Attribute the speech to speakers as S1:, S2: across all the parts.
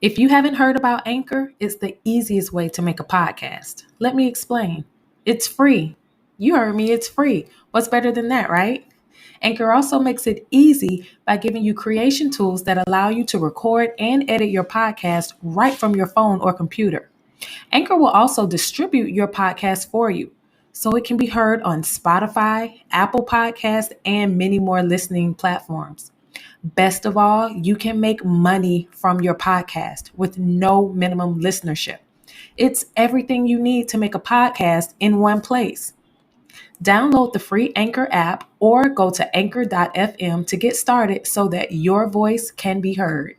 S1: If you haven't heard about Anchor, it's the easiest way to make a podcast. Let me explain. It's free. You heard me, it's free. What's better than that, right? Anchor also makes it easy by giving you creation tools that allow you to record and edit your podcast right from your phone or computer. Anchor will also distribute your podcast for you, so it can be heard on Spotify, Apple Podcasts, and many more listening platforms. Best of all, you can make money from your podcast with no minimum listenership. It's everything you need to make a podcast in one place. Download the free Anchor app or go to anchor.fm to get started so that your voice can be heard.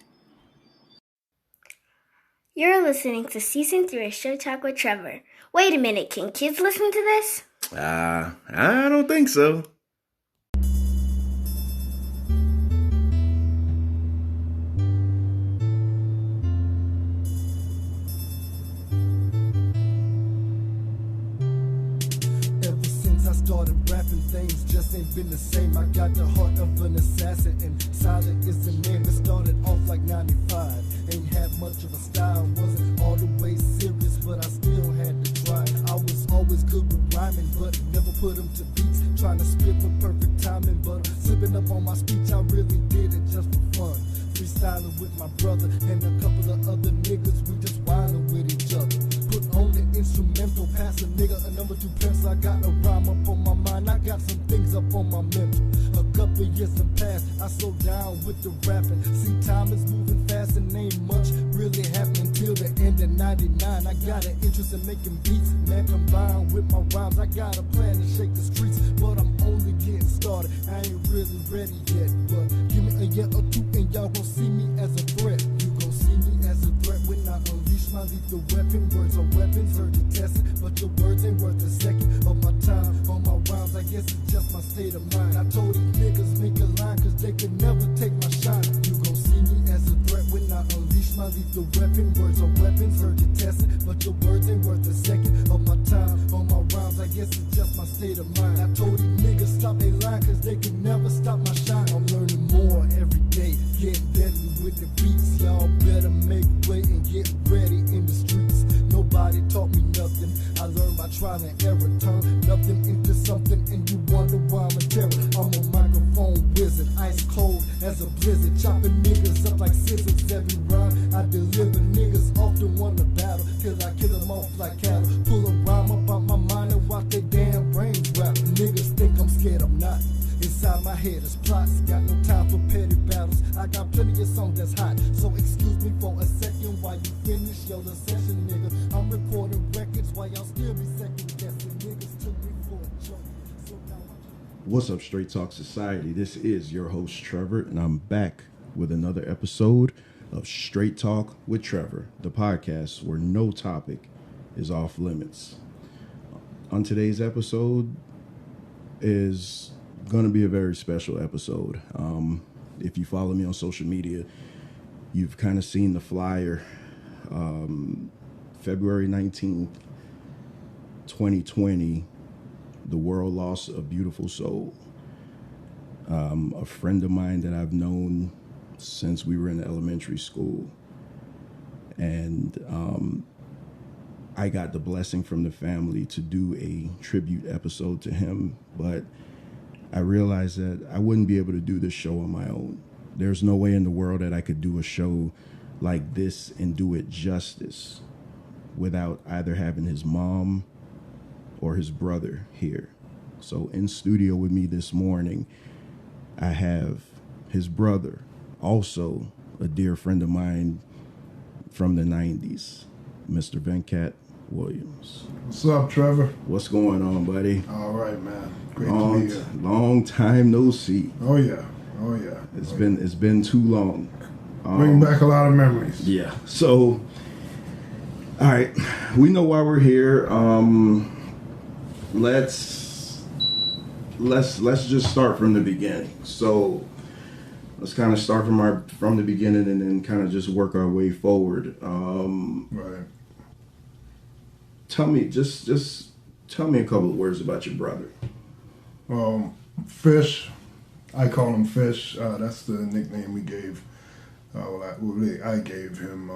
S2: You're listening to Season 3 of Straight Talk with Trevor. Wait a minute, can kids listen to this?
S3: I don't think so.
S4: Ever since I started rapping, things just ain't been the same. I got the heart of an assassin, and silent is the name. It started off like 95. Ain't had much of a style, wasn't all the way serious, but I still had to try. I was always good with rhyming, but never put them to beats. Trying to spit with perfect timing, but slipping up on my speech, I really did it just for fun. Freestyling with my brother and a couple of other niggas, we just wildin' with each other. Put on the instrumental, pass a nigga a number 2 pencil. I got a rhyme up on my mind, I got some things up on my mental. A couple years have passed, I slow down with the rapping. See, time is moving fast and ain't much really happening till the end of 99. I got an interest in making beats, man, combined with my rhymes. I got a plan to shake the streets, but I'm only getting started. I ain't really ready yet, but give me a year or two and y'all gon' see me as a threat. You gon' see me as a threat when I unleash my lethal weapon. Words are weapons, heard you test it, but your words ain't worth a second of my time. On my rhymes, I guess it's just my state of mind. I told these niggas make a line, cause they could never take my shine. You gon' see me as a threat when I unleash my lethal weapon. Words are weapons, heard you test it, but your words ain't worth a second of my time. On my rhymes, I guess it's just my state of mind. I told these niggas stop they line, cause they could never stop my shine. I'm learning more every day, getting deadly with the beats. Y'all better make way and get ready in the streets. Nobody taught me nothing, I learned by trial and error. Turn nothing into something and you wonder why I'm a terror. I'm a microphone wizard, ice cold as a blizzard. Chopping niggas up like scissors every round I deliver. Niggas often wanna battle till I kill them off like cattle. Pull a rhyme up out my mind and watch they damn brains rap. Niggas think I'm scared, I'm not. Inside my head is plots, got no time for petty battles. I got plenty of songs that's hot, so excuse me for a second while you finish your little session, nigga. I'm recording records while y'all still be second guessing. Niggas took me for a joke, so now
S3: What's up, Straight Talk Society? This is your host, Trevor, and I'm back with another episode of Straight Talk with Trevor, the podcast where no topic is off limits. On today's episode is going to be a very special episode. If you follow me on social media, you've kind of seen the flyer. February 19th, 2020, the world lost a beautiful soul. A friend of mine that I've known since we were in elementary school. And I got the blessing from the family to do a tribute episode to him, but I realized that I wouldn't be able to do this show on my own. There's no way in the world that I could do a show like this and do it justice without either having his mom or his brother here. So in studio with me this morning, I have his brother, also a dear friend of mine from the 90s, Mr. Vish Williams.
S5: What's up, Trevor?
S3: What's going on, buddy?
S5: All right, man. Great to be here.
S3: Long time no see.
S5: Oh yeah.
S3: It's been too long.
S5: Bring back a lot of memories.
S3: Yeah. So, all right, we know why we're here. Let's just start from the beginning. So let's kind of start from the beginning and then kind of just work our way forward.
S5: Right.
S3: Tell me a couple of words about your brother.
S5: Fish, I call him Fish. That's the nickname we gave I gave him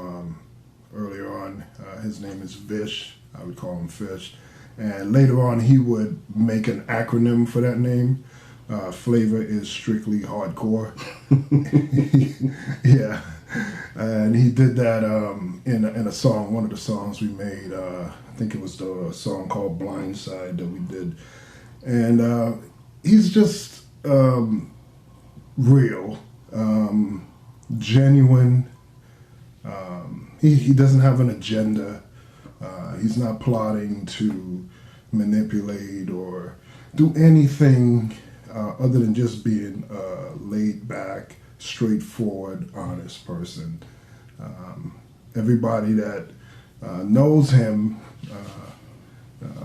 S5: earlier on. His name is Vish. I would call him Fish. And later on, he would make an acronym for that name. Flavor is strictly hardcore. Yeah. And he did that in a song, one of the songs we made. I think it was the song called Blindside that we did. And he's just real, genuine. He doesn't have an agenda. He's not plotting to manipulate or do anything other than just being a laid back, straightforward, honest person. Everybody that knows him,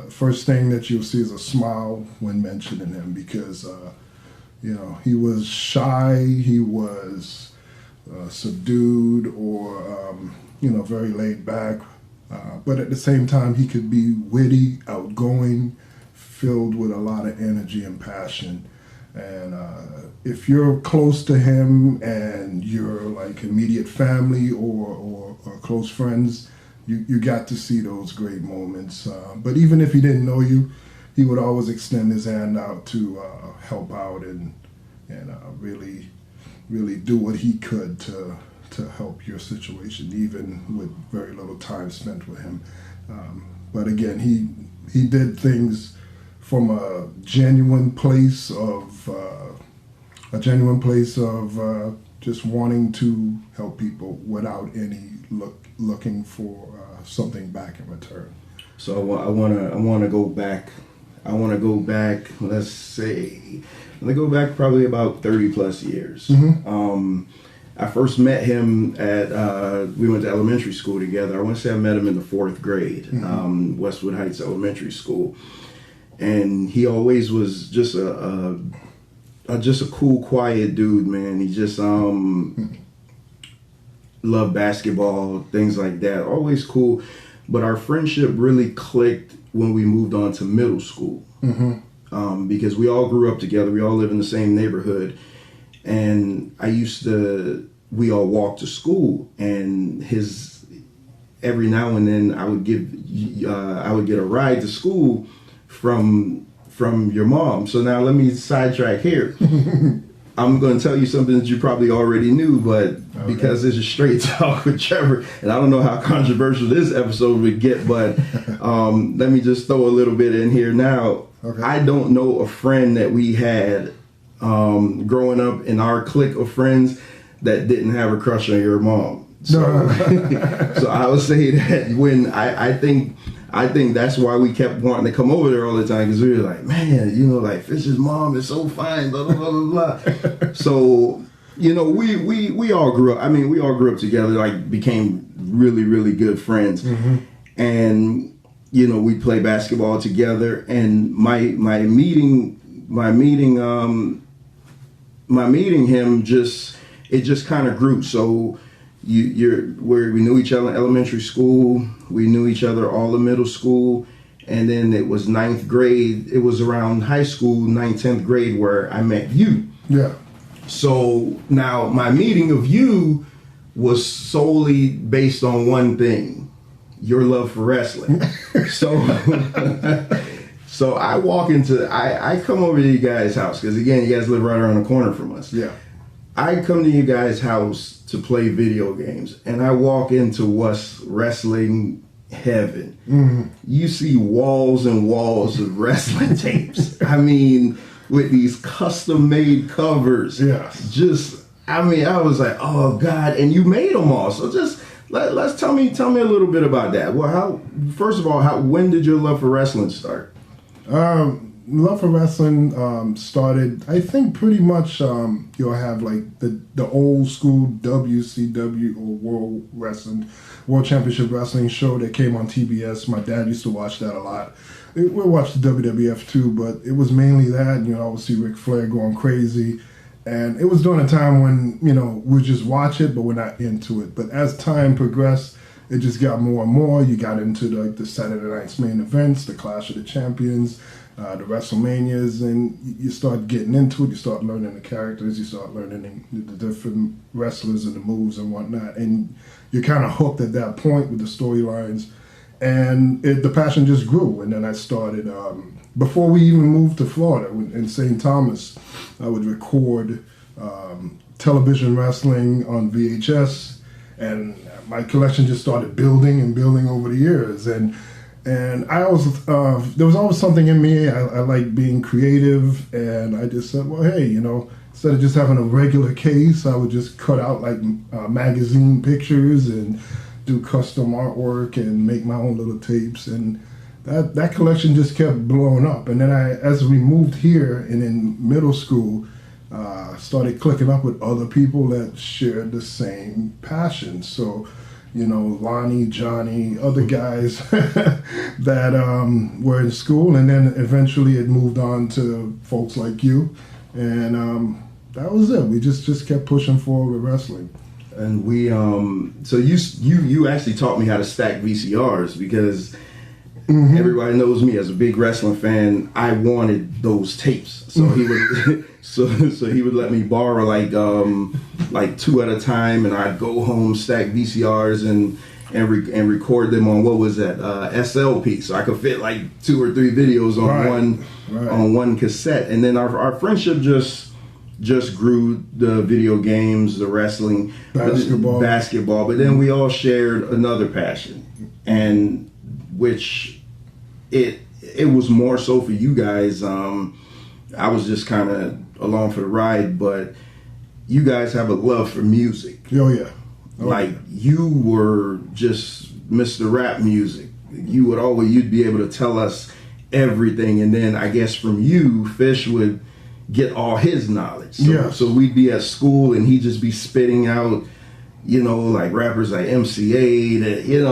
S5: first thing that you'll see is a smile when mentioning him, because he was shy, he was subdued, or very laid back, but at the same time he could be witty, outgoing, filled with a lot of energy and passion. And if you're close to him and you're like immediate family or close friends, you got to see those great moments. But even if he didn't know you, he would always extend his hand out to help out and really, really do what he could to help your situation, even with very little time spent with him. But again, he did things from a genuine place of just wanting to help people without any looking for something back in return.
S3: So I want to go back. Let's go back probably about 30 plus years.
S5: Mm-hmm.
S3: I first met him at we went to elementary school together. I want to say I met him in the 4th grade,
S5: Mm-hmm.
S3: Westwood Heights Elementary School, and he always was just a cool, quiet dude, man. He just loved basketball, things like that. Always cool. But our friendship really clicked when we moved on to middle school.
S5: Mm-hmm.
S3: Because we all grew up together. We all live in the same neighborhood. And we all walked to school, and every now and then I would get a ride to school from your mom. So now let me sidetrack here. I'm going to tell you something that you probably already knew, but because this is Straight Talk with Trevor, and I don't know how controversial this episode would get, but let me just throw a little bit in here now.
S5: Okay.
S3: I don't know a friend that we had growing up in our clique of friends that didn't have a crush on your mom. So, so I would say that when I think that's why we kept wanting to come over there all the time, because we were like, man, like Fish's mom is so fine, blah, blah, blah, blah, blah. So, we all grew up. I mean, we all grew up together, like became really, really good friends.
S5: Mm-hmm.
S3: And, we play basketball together, and my meeting him just kind of grew. So where we knew each other in elementary school, we knew each other all in middle school, and then it was 9th grade. It was around high school, 9th, 10th grade, where I met you.
S5: Yeah.
S3: So now my meeting of you was solely based on one thing: your love for wrestling. So I come over to you guys' house, because again, you guys live right around the corner from us.
S5: Yeah.
S3: I come to you guys' house to play video games, and I walk into what's wrestling heaven.
S5: Mm-hmm.
S3: You see walls and walls of wrestling tapes. I mean, with these custom-made covers.
S5: Yes.
S3: I was like, oh God, and you made them all. So just let's tell me a little bit about that. Well, first of all, when did your love for wrestling start?
S5: Love for wrestling started, I think, pretty much. You'll have like the old school WCW or World Championship Wrestling show that came on TBS. My dad used to watch that a lot. We'll watch the WWF too, but it was mainly that. And, I would see Ric Flair going crazy, and it was during a time when we just watch it, but we're not into it. But as time progressed, it just got more and more. You got into the Saturday night's main events, the Clash of the Champions, the WrestleManias, and you start getting into it. You start learning the characters. You start learning the different wrestlers and the moves and whatnot. And you're kind of hooked at that point with the storylines. And the passion just grew. And then I started, before we even moved to Florida, in St. Thomas, I would record television wrestling on VHS. And my collection just started building and building over the years. And I always, there was always something in me. I like being creative, and I just said, well, hey, instead of just having a regular case, I would just cut out like magazine pictures and do custom artwork and make my own little tapes. And that collection just kept blowing up. And then as we moved here and in middle school, started clicking up with other people that shared the same passion. So, Lonnie, Johnny, other guys that were in school, and then eventually it moved on to folks like you, and that was it. We just kept pushing forward with wrestling.
S3: And we, so you actually taught me how to stack VCRs, because everybody knows me as a big wrestling fan. I wanted those tapes, so he would, so he would let me borrow like 2 at a time, and I'd go home, stack VCRs, and record them on, what was that, SLP, so I could fit like 2 or 3 videos on on one cassette. And then our friendship just grew. The video games, the wrestling, basketball, but then we all shared another passion, and which it was more so for you guys. I was just kind of along for the ride, but you guys have a love for music.
S5: Oh yeah.
S3: You were just Mr. Rap Music. You'd be able to tell us everything, and then I guess from you, Fish would get all his knowledge. So we'd be at school, and he'd just be spitting out, like rappers like MCA,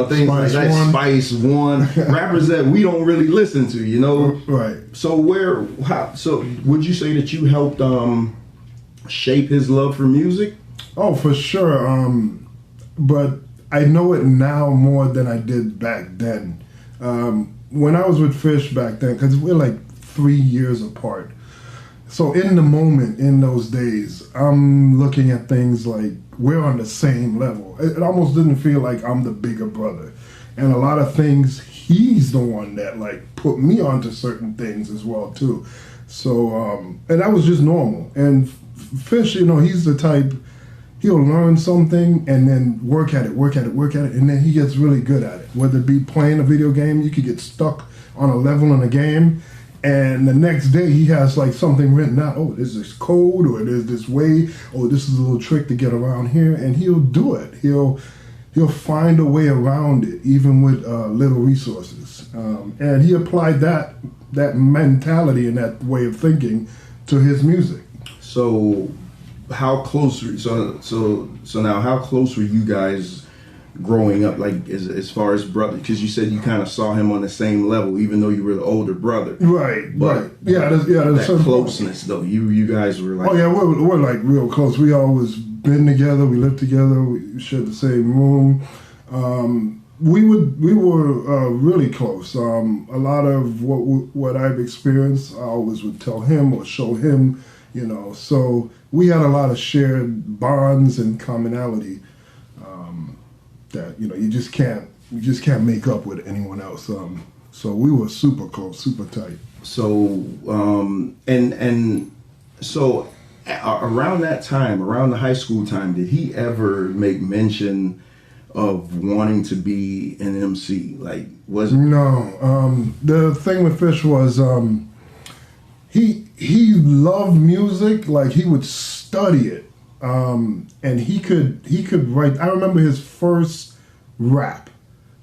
S3: things like that, Spice One, rappers that we don't really listen to,
S5: Right.
S3: So so would you say that you helped shape his love for music?
S5: Oh, for sure. But I know it now more than I did back then. When I was with Fish back then, because we're like 3 years apart. So in the moment, in those days, I'm looking at things like we're on the same level. It almost didn't feel like I'm the bigger brother. And a lot of things, he's the one that put me onto certain things as well too. So, and that was just normal. And Fish, he's the type, he'll learn something and then work at it, and then he gets really good at it. Whether it be playing a video game, you could get stuck on a level in a game, and the next day he has something written out. Oh, there's this code, or there's this way, or this is a little trick to get around here, and he'll do it. He'll find a way around it, even with little resources. And he applied that mentality and that way of thinking to his music.
S3: So how close now how close were you guys growing up, as far as brother? Because you said you kind of saw him on the same level, even though you were the older brother.
S5: Right. Yeah, there's
S3: that closeness though. You guys were like,
S5: oh yeah, we're real close. We always been together. We lived together. We shared the same room. We were really close. A lot of what I've experienced, I always would tell him or show him. So we had a lot of shared bonds and commonality that you just can't make up with anyone else. So we were super close, super tight.
S3: So so around that time, around the high school time, did he ever make mention of wanting to be an MC? Was it?
S5: No. The thing with Fish was he loved music. He would study it, and he could write. I remember his first rap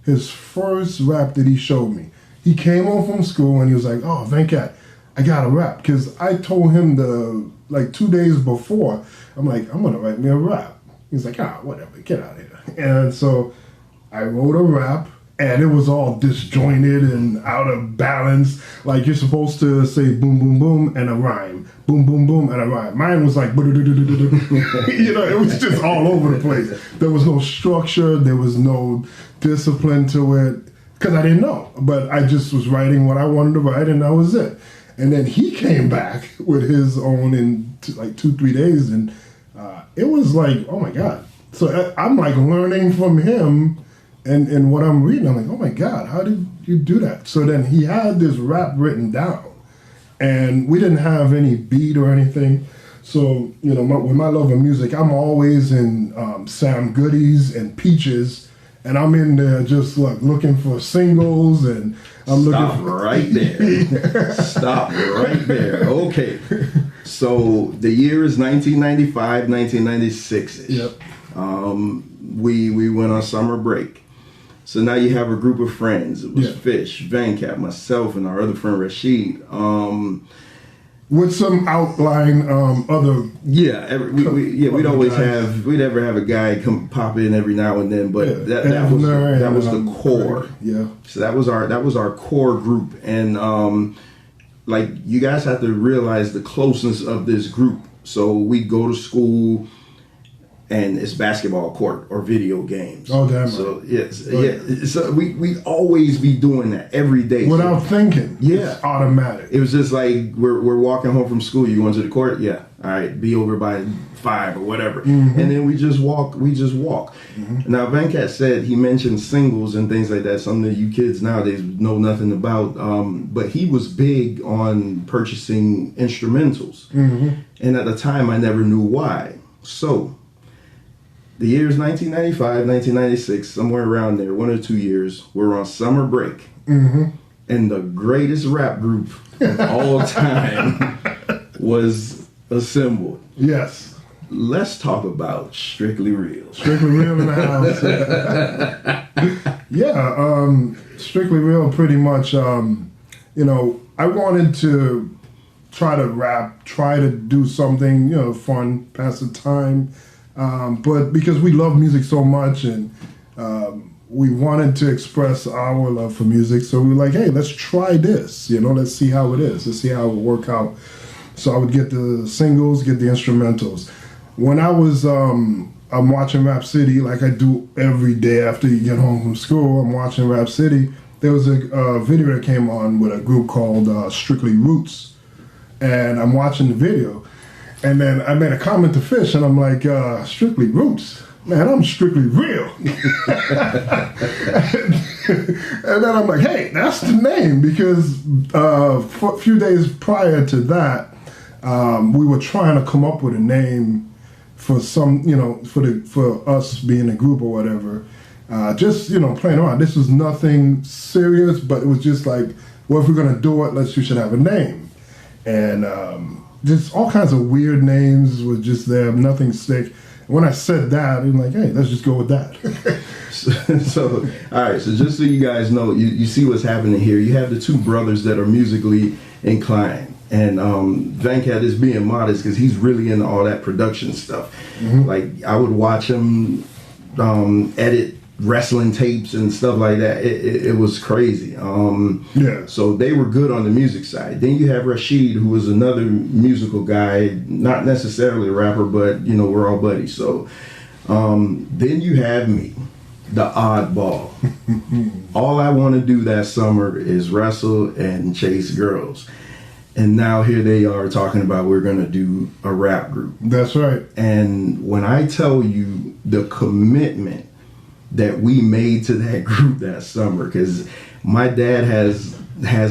S5: that he showed me. He came home from school and he was like, "Oh, Venkat, I got a rap," because I told him 2 days before. I'm like, "I'm gonna write me a rap." He's like, whatever, get out of here. And so I wrote a rap. And it was all disjointed and out of balance. You're supposed to say boom, boom, boom, and a rhyme. Boom, boom, boom, and a rhyme. Mine was it was just all over the place. There was no structure. There was no discipline to it. because I didn't know. But I just was writing what I wanted to write, and that was it. And then he came back with his own in like 2-3 days, and it was like, oh my God. So I'm like learning from him and what I'm reading. I'm like, oh my God, how did you do that? So then he had this rap written down, and we didn't have any beat or anything. So, you know, with my love of music, I'm always in Sam Goody's and Peaches, and I'm in there just like looking for singles, and I'm
S3: Stop
S5: looking for...
S3: right there. Stop right there. Okay. So the year is 1995, 1996-ish.
S5: Yep.
S3: We went on summer break. So now you have a group of friends. It was Fish, Venkat, myself, and our other friend Rashid.
S5: With some outline other...
S3: Yeah, we'd ever have a guy come pop in every now and then, but that was the core.
S5: Yeah.
S3: So that was our core group, and like you guys have to realize the closeness of this group. So we go to school, and it's basketball court or video games.
S5: Oh, damn.
S3: So yes, So we always be doing that every day
S5: without thinking.
S3: Yeah,
S5: it's automatic.
S3: It was just like we're walking home from school. You going to the court? Yeah. All right. Be over by 5 or whatever. Mm-hmm. And then we just walk. Mm-hmm. Now Venkat said he mentioned singles and things like that. Something that you kids nowadays know nothing about. But he was big on purchasing instrumentals. Mm-hmm. And at the time, I never knew why. So the years 1995, 1996, somewhere around there, 1 or 2 years, we're on summer break. Mm-hmm. And the greatest rap group of all time was assembled.
S5: Yes.
S3: Let's talk about Strictly Real.
S5: Strictly Real in the house. Strictly Real pretty much, you know, I wanted to try to rap, try to do something, you know, fun, pass the time. But because we love music so much, and we wanted to express our love for music, so we were like, hey, let's try this, you know, let's see how it is, let's see how it will work out. So I would get the singles, get the instrumentals. When I was, I'm watching Rap City, like I do every day after you get home from school, I'm watching Rap City. There was a video that came on with a group called Strictly Roots, and I'm watching the video. And then I made a comment to Fish, and I'm like, Strictly Roots? Man, I'm Strictly Real. And then I'm like, hey, that's the name, because for a few days prior to that, we were trying to come up with a name for some, you know, for us being a group or whatever. Just, you know, playing around. This was nothing serious, but it was just like, well, if we're going to do it, we should have a name. And just all kinds of weird names were just there, nothing stick. When I said that, I'm like, hey, let's just go with that.
S3: So, all right, so just so you guys know, you see what's happening here. You have the two brothers that are musically inclined. And Venkat is being modest because he's really into all that production stuff. Mm-hmm. Like, I would watch him edit wrestling tapes and stuff like that. It was crazy. So they were good on the music side. Then you have Rashid, who was another musical guy, not necessarily a rapper, but you know, we're all buddies. So then you have me, the oddball. All I want to do that summer is wrestle and chase girls. And now here they are talking about we're going to do a rap group.
S5: That's right.
S3: And when I tell you the commitment that we made to that group that summer, because my dad has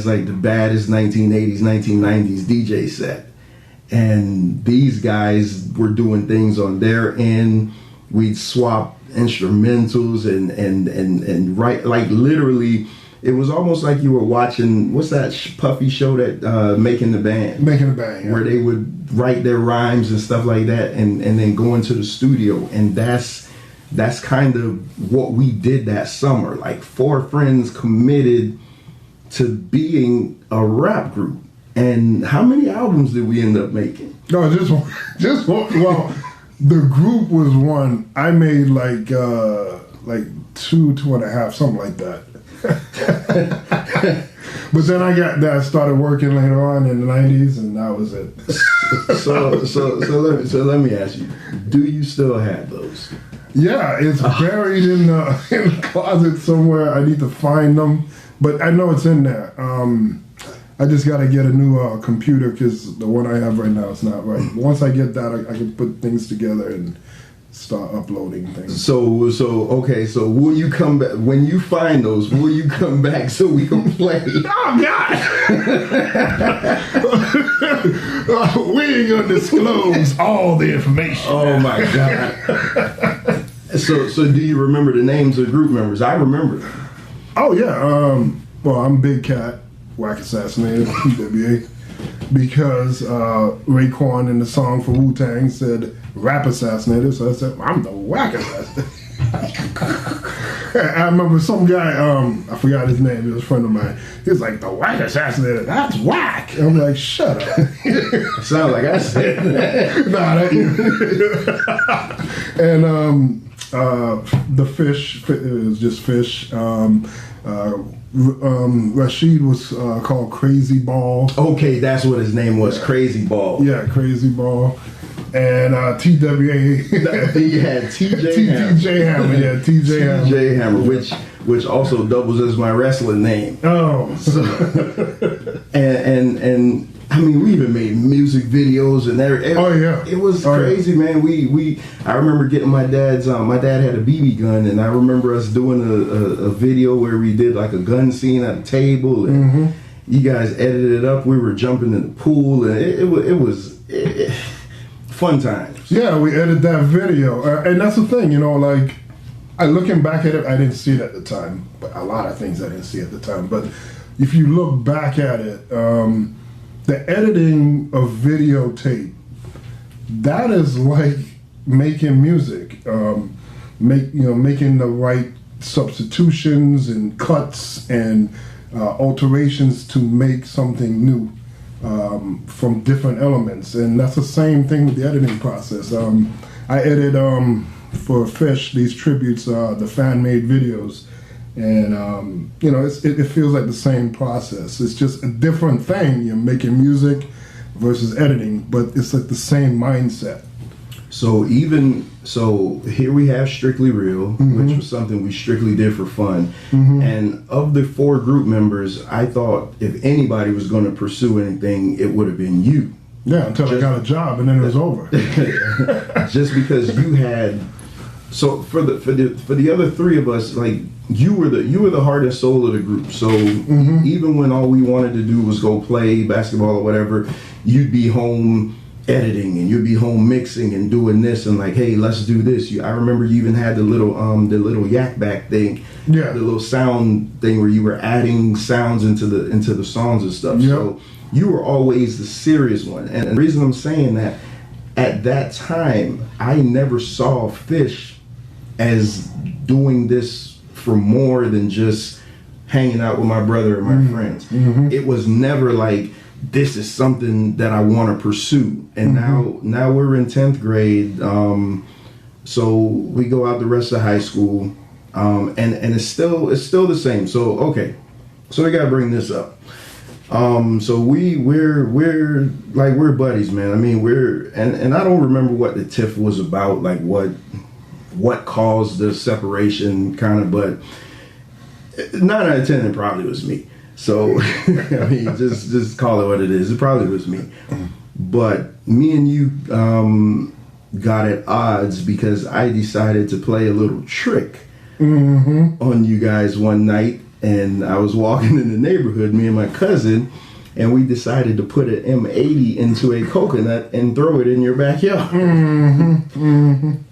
S3: like the baddest 1980s, 1990s DJ set, and these guys were doing things on their end. We'd swap instrumentals and write, like literally, it was almost like you were watching, what's that puffy show that Making the Band?
S5: Making the Band, yeah.
S3: Where they would write their rhymes and stuff like that, and then go into the studio, and that's kind of what we did that summer. Like 4 friends committed to being a rap group. And how many albums did we end up making?
S5: No, just one. Well, the group was one. I made like 2.5, something like that. But then I started working later on in the 90s, and that was it.
S3: So let me ask you, do you still have those?
S5: Yeah, it's buried in the closet somewhere. I need to find them, but I know it's in there. I just got to get a new computer because the one I have right now is not right. Once I get that, I can put things together and start uploading things.
S3: So will you come back when you find those? Will you come back so we can play?
S5: Oh God! We ain't gonna disclose all the information.
S3: Oh my God! So do you remember the names of group members? I remember.
S5: Oh yeah. Well, I'm Big Cat, Whack Assassinated, PWA, because Raekwon in the song for Wu-Tang said Rap Assassinated, so I said I'm the Whack Assassinated. I remember some guy, I forgot his name, he was a friend of mine. He was like, the Whack Assassinated, that's whack. And I'm like, shut up.
S3: Sounds like I said that.
S5: Nah, that and the Fish, it was just Fish. Rashid was called Crazy Ball.
S3: Okay, that's what his name was, Crazy Ball.
S5: Yeah, Crazy Ball. And TWA.
S3: He had TJ
S5: Hammer. Yeah,
S3: TJ Hammer, which also doubles as my wrestling name.
S5: Oh.
S3: So, and I mean, we even made music videos and everything.
S5: Oh yeah,
S3: it was crazy, man. I remember getting my dad's. My dad had a BB gun, and I remember us doing a video where we did like a gun scene at a table, and you guys edited it up. We were jumping in the pool, and it was fun times.
S5: Yeah, we edited that video, and that's the thing, like. Looking back at it, I didn't see it at the time, but a lot of things I didn't see at the time. But if you look back at it, the editing of videotape, that is like making music, making the right substitutions and cuts and alterations to make something new from different elements, and that's the same thing with the editing process. I edit for Fish these tributes, the fan-made videos, and it feels like the same process. It's just a different thing. You're making music versus editing, but it's like the same mindset.
S3: So here we have Strictly Real, which was something we strictly did for fun. And of the 4 group members, I thought if anybody was going to pursue anything, it would have been you.
S5: Yeah, until I got a job, and then it was over.
S3: Just because you had. So for the other 3 of us, like you were the heart and soul of the group. So even when all we wanted to do was go play basketball or whatever, you'd be home editing and you'd be home mixing and doing this and like, hey, let's do this. I remember you even had the little yak back thing, the little sound thing where you were adding sounds into the songs and stuff. Yep. So you were always the serious one. And the reason I'm saying that, at that time, I never saw Fish as doing this for more than just hanging out with my brother and my friends. It was never like, this is something that I want to pursue. And now we're in 10th grade. So we go out the rest of high school. And it's still the same. So, okay. So we got to bring this up. So we're buddies, man. I mean, and I don't remember what the tiff was about, like what caused the separation, kind of, but 9 out of 10, it probably was me. So, I mean, just call it what it is. It probably was me. But me and you got at odds because I decided to play a little trick on you guys one night. And I was walking in the neighborhood, me and my cousin, and we decided to put an M80 into a coconut and throw it in your backyard.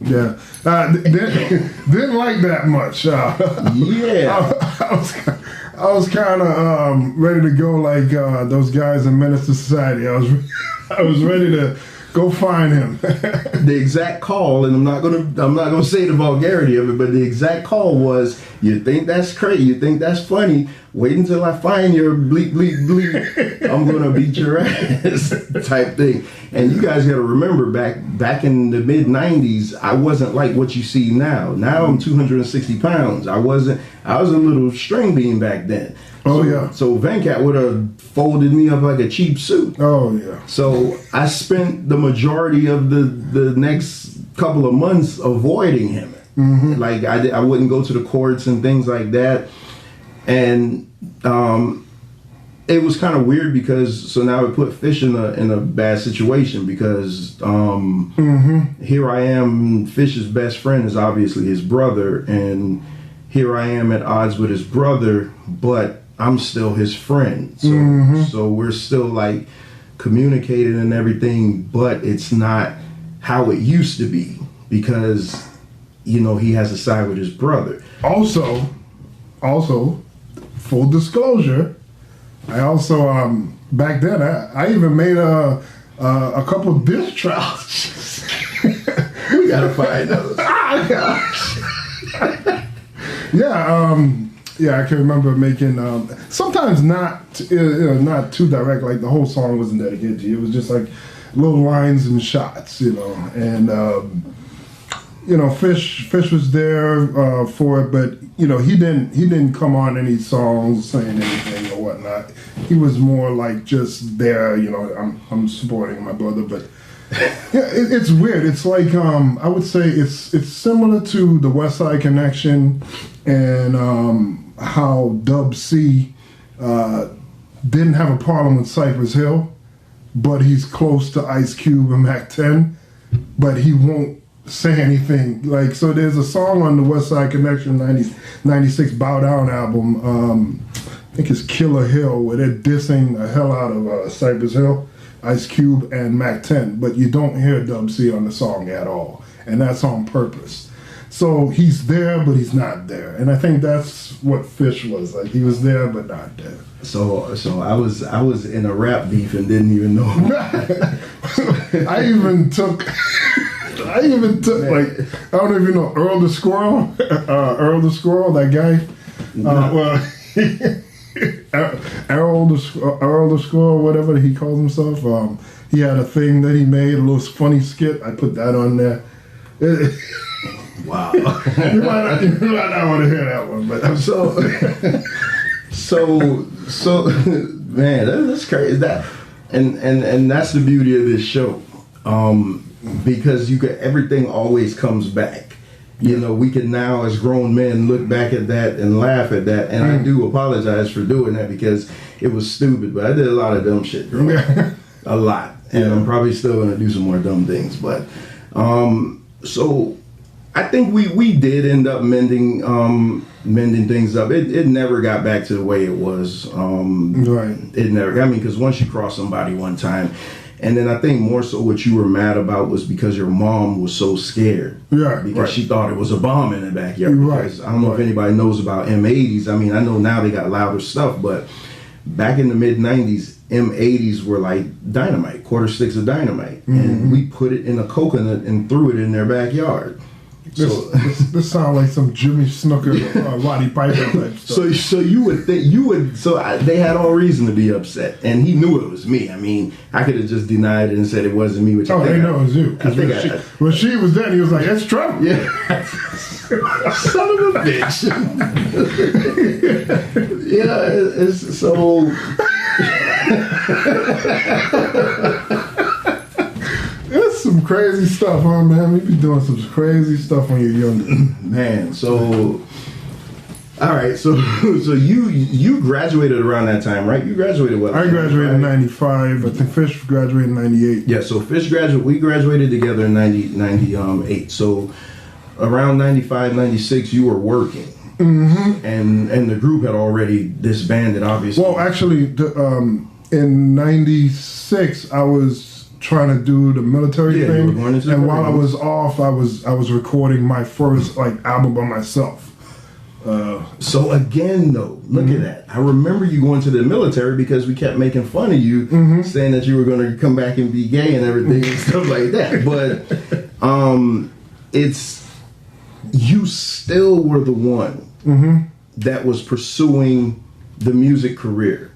S5: Yeah. Didn't like that much.
S3: Yeah.
S5: I was kind of ready to go like those guys in Menace to Society. I was ready to go find him.
S3: The exact call, and I'm not gonna say the vulgarity of it, but the exact call was, you think that's crazy, you think that's funny, wait until I find your bleep bleep bleep, I'm gonna beat your ass type thing. And you guys gotta remember, back in the mid 90s, I wasn't like what you see now. Now I'm 260 pounds. I was a little string bean back then.
S5: Oh, yeah.
S3: So Venkat would have folded me up like a cheap suit.
S5: Oh, yeah.
S3: So I spent the majority of the next couple of months avoiding him. Like I wouldn't go to the courts and things like that. And it was kind of weird because so now it put Fish in a bad situation because here I am, Fish's best friend is obviously his brother, and here I am at odds with his brother, but I'm still his friend. So we're still like communicating and everything, but it's not how it used to be because he has to side with his brother.
S5: Also, full disclosure, I also back then I even made a couple of diss tracks.
S3: We gotta find those.
S5: Oh gosh. Yeah, I can remember making sometimes not too direct. Like the whole song wasn't dedicated to you. It was just like little lines and shots, and. Fish was there for it, but he didn't come on any songs saying anything or whatnot. He was more like just there. I'm supporting my brother, but yeah, it's weird. It's like I would say it's similar to the West Side Connection and how Dub C didn't have a problem with Cypress Hill, but he's close to Ice Cube and Mac 10, but he won't say anything. Like, so there's a song on the West Side Connection 96 Bow Down album, I think it's Killer Hill, where they're dissing the hell out of Cypress Hill, Ice Cube, and Mac 10, but you don't hear Dub C on the song at all, and that's on purpose. So he's there, but he's not there, and I think that's what Fish was like. He was there, but not there.
S3: So I was in a rap beef and didn't even know.
S5: I even took like, I don't know if you know Earl the Squirrel, that guy. Earl the Squirrel, whatever he calls himself. He had a thing that he made, a little funny skit. I put that on there.
S3: Wow.
S5: you might not want to hear that one, but
S3: so man, that's crazy. And that's the beauty of this show. Because everything always comes back. We can now as grown men look back at that and laugh at that, and I do apologize for doing that because it was stupid, but I did a lot of dumb shit growing up. A lot. And I'm probably still going to do some more dumb things, but so I think we did end up mending things up. It never got back to the way it was.
S5: Right.
S3: It never, because once you cross somebody one time, and then I think more so what you were mad about was because your mom was so scared.
S5: Yeah.
S3: Because she thought it was a bomb in the backyard.
S5: Right.
S3: Because I don't know if anybody knows about M80s. I mean, I know now they got louder stuff, but back in the mid-90s, M80s were like dynamite, quarter sticks of dynamite. And we put it in a coconut and threw it in their backyard.
S5: This sounds like some Jimmy Snooker, Roddy Piper type stuff.
S3: So you would think they had all reason to be upset, and he knew it was me. I mean, I could have just denied it and said it wasn't me. Which
S5: they know it was you. When she was there, he was like, "That's Trevor."
S3: Yeah, son of a bitch. Yeah, it's so.
S5: It's some crazy stuff, huh, man? We be doing some crazy stuff when you're younger.
S3: Man, so all right, so you graduated around that time, right? You graduated what?
S5: I graduated in 95. I think Fish graduated in 98.
S3: Yeah, so we graduated together in 98. So around 95, 96, you were working. Mm-hmm. And the group had already disbanded, obviously.
S5: Well, actually, in 96, I was trying to do the military thing, and while I was off, I was recording my first album by myself.
S3: So again, though, look at that. I remember you going to the military because we kept making fun of you, saying that you were going to come back and be gay and everything and stuff like that. But you still were the one that was pursuing the music career.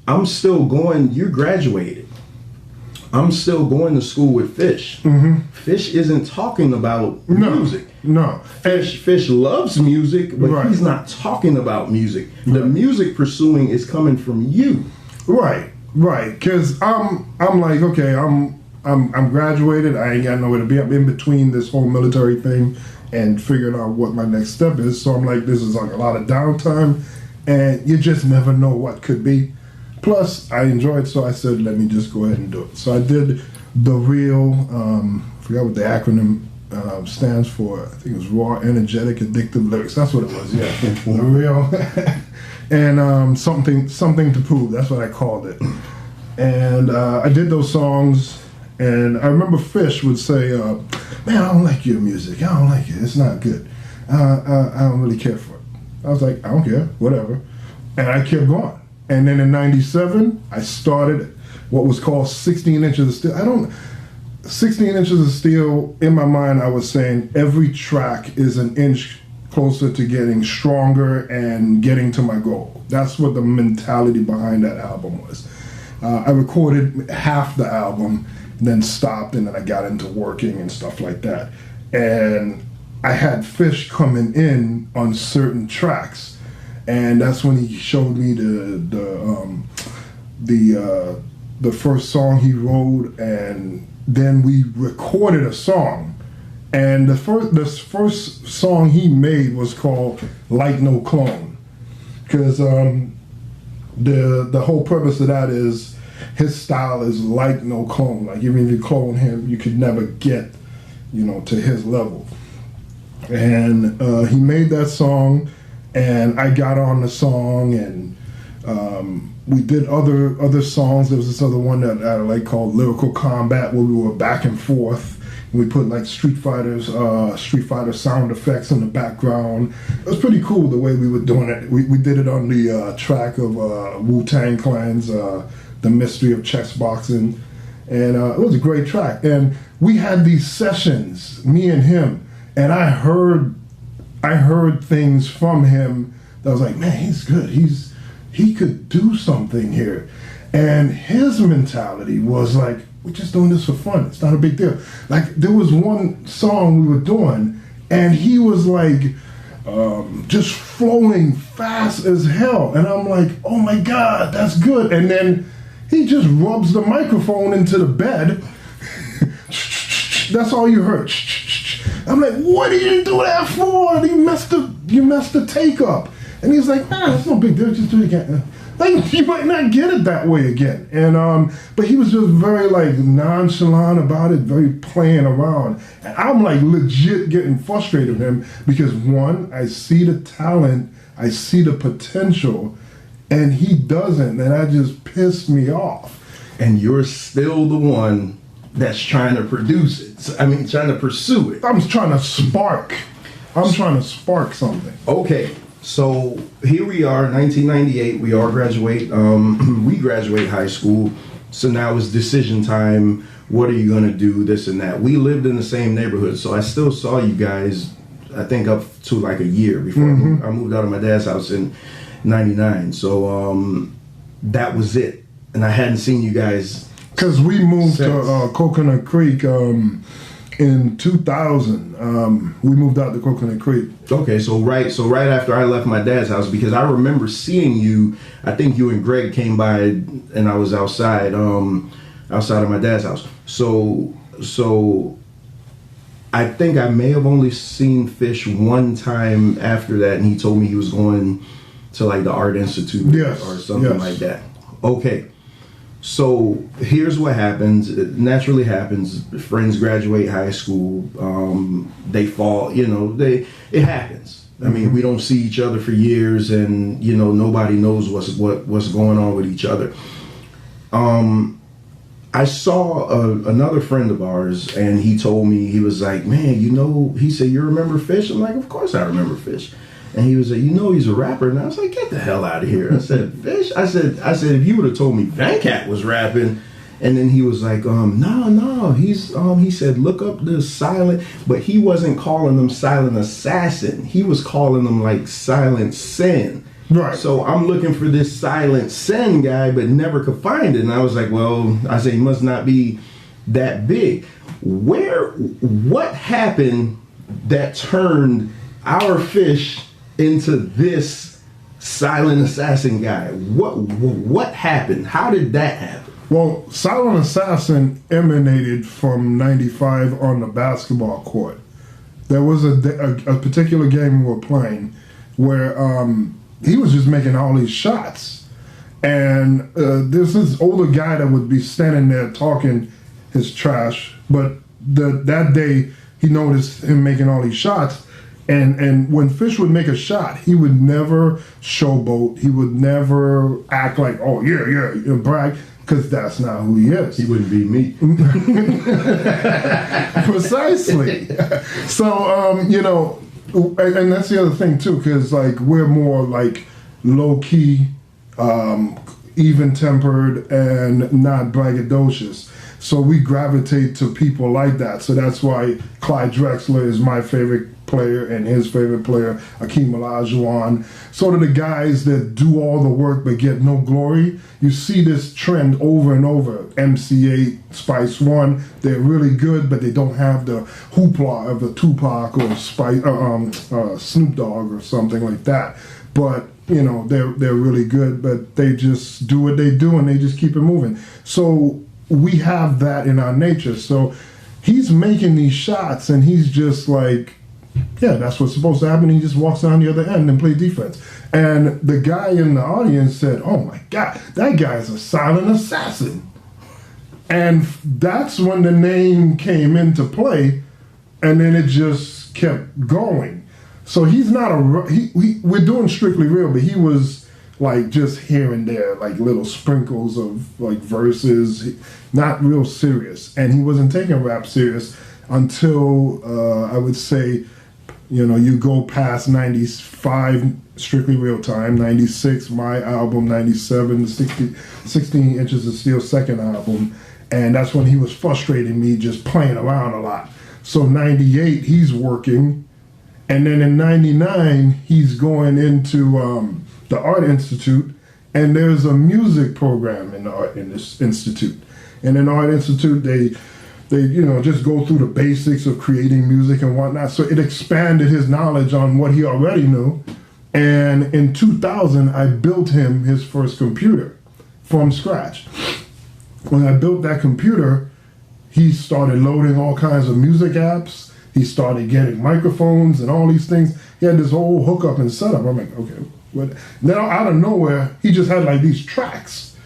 S3: I'm still going. You graduated. I'm still going to school with Fish. Fish isn't talking about music.
S5: No.
S3: Fish loves music, but he's not talking about music. The music pursuing is coming from you.
S5: Right. Because I'm like, okay, I'm graduated. I ain't got nowhere to be. I'm in between this whole military thing and figuring out what my next step is. So I'm like, this is like a lot of downtime, and you just never know what could be. Plus, I enjoyed, so I said, let me just go ahead and do it. So I did the real, I forgot what the acronym stands for. I think it was Raw, Energetic, Addictive Lyrics. That's what it was, yeah. The real, and something to prove. That's what I called it. And I did those songs, and I remember Fish would say, man, I don't like your music. I don't like it. It's not good. I don't really care for it. I was like, I don't care, whatever. And I kept going. And then in 97, I started what was called 16 Inches of Steel. 16 Inches of Steel, in my mind, I was saying every track is an inch closer to getting stronger and getting to my goal. That's what the mentality behind that album was. I recorded half the album, then stopped, and then I got into working and stuff like that. And I had Fish coming in on certain tracks. And that's when he showed me the first song he wrote, and then we recorded a song. And the first song he made was called "Like No Clone," because the whole purpose of that is his style is like no clone. Like even if you clone him, you could never get, to his level. And he made that song. And I got on the song, and we did other songs. There was this other one that I like called Lyrical Combat, where we were back and forth. And we put like Street Fighter sound effects in the background. It was pretty cool the way we were doing it. We did it on the track of Wu-Tang Clan's The Mystery of Chess Boxing. And it was a great track. And we had these sessions, me and him, and I heard things from him that was like, man, he's good. He could do something here. And his mentality was like, we're just doing this for fun. It's not a big deal. Like there was one song we were doing, and he was like just flowing fast as hell. And I'm like, oh my God, that's good. And then he just rubs the microphone into the bed. That's all you heard. I'm like, what did you do that for? You messed the take up. And he's like, it's no big deal, just do it again. Like, you might not get it that way again. And but he was just very like nonchalant about it, very playing around. And I'm like legit getting frustrated with him because one, I see the talent, I see the potential, and he doesn't, and that just pissed me off.
S3: And you're still the one that's trying to produce it. Trying to pursue it.
S5: I'm trying to spark something.
S3: Okay, so here we are, 1998. We all graduate. We graduate high school. So now it's decision time. What are you gonna do? This and that. We lived in the same neighborhood, so I still saw you guys. I think up to like a year before I moved out of my dad's house in '99. So that was it, and I hadn't seen you guys.
S5: Because we moved to Coconut Creek in 2000. We moved out to Coconut Creek.
S3: Okay, so right after I left my dad's house, because I remember seeing you. I think you and Greg came by, and I was outside of my dad's house. So I think I may have only seen Fish one time after that, and he told me he was going to like the Art Institute or something like that. Okay. So here's what happens. It naturally happens. Friends graduate high school. They fall. It happens. I mean, we don't see each other for years, and nobody knows what's going on with each other. I saw another friend of ours, and he told me, he was like, man, he said, you remember Fish? I'm like, of course I remember Fish. And he was like, he's a rapper. And I was like, get the hell out of here. I said, Fish? I said, if you would have told me Van Cat was rapping. And then he was like, no, he said, look up the Silent, but he wasn't calling them Silent Assassin. He was calling them like Silent Sin.
S5: Right.
S3: So I'm looking for this Silent Sin guy, but never could find it. And I was like, I said, he must not be that big. What happened that turned our Fish into this Silent Assassin guy? What happened? How did that happen?
S5: Well, Silent Assassin emanated from 95 on the basketball court. There was a particular game we were playing where he was just making all these shots. And there's this older guy that would be standing there talking his trash, but that day he noticed him making all these shots. And when Fish would make a shot, he would never showboat. He would never act like, oh, yeah, and brag, because that's not who he is.
S3: He wouldn't be me.
S5: Precisely. So, and that's the other thing, too, because, like, we're more, like, low-key, even-tempered, and not braggadocious. So we gravitate to people like that. So that's why Clyde Drexler is my favorite player and his favorite player, Akeem Olajuwon. Sort of the guys that do all the work but get no glory. You see this trend over and over. MC8, Spice One, they're really good, but they don't have the hoopla of the Tupac or Snoop Dogg or something like that. But they're really good, but they just do what they do and they just keep it moving. So we have that in our nature. So he's making these shots and he's just like, yeah, that's what's supposed to happen. He just walks down the other end and plays defense. And the guy in the audience said, oh my God, that guy's a silent assassin. And that's when the name came into play, and then it just kept going. So he's not we're doing Strictly Real, but he was like just here and there, like little sprinkles of like verses, not real serious. And he wasn't taking rap serious until I would say, you go past 95, Strictly Real Time, 96, my album, 97, 16 Inches of Steel second album. And that's when he was frustrating me just playing around a lot. So 98, he's working. And then in 99, he's going into the Art Institute, and there's a music program in this institute. And in Art Institute, they just go through the basics of creating music and whatnot. So it expanded his knowledge on what he already knew. And in 2000, I built him his first computer from scratch. When I built that computer, he started loading all kinds of music apps. He started getting microphones and all these things. He had this whole hookup and setup. I'm like, okay. But now out of nowhere, he just had like these tracks.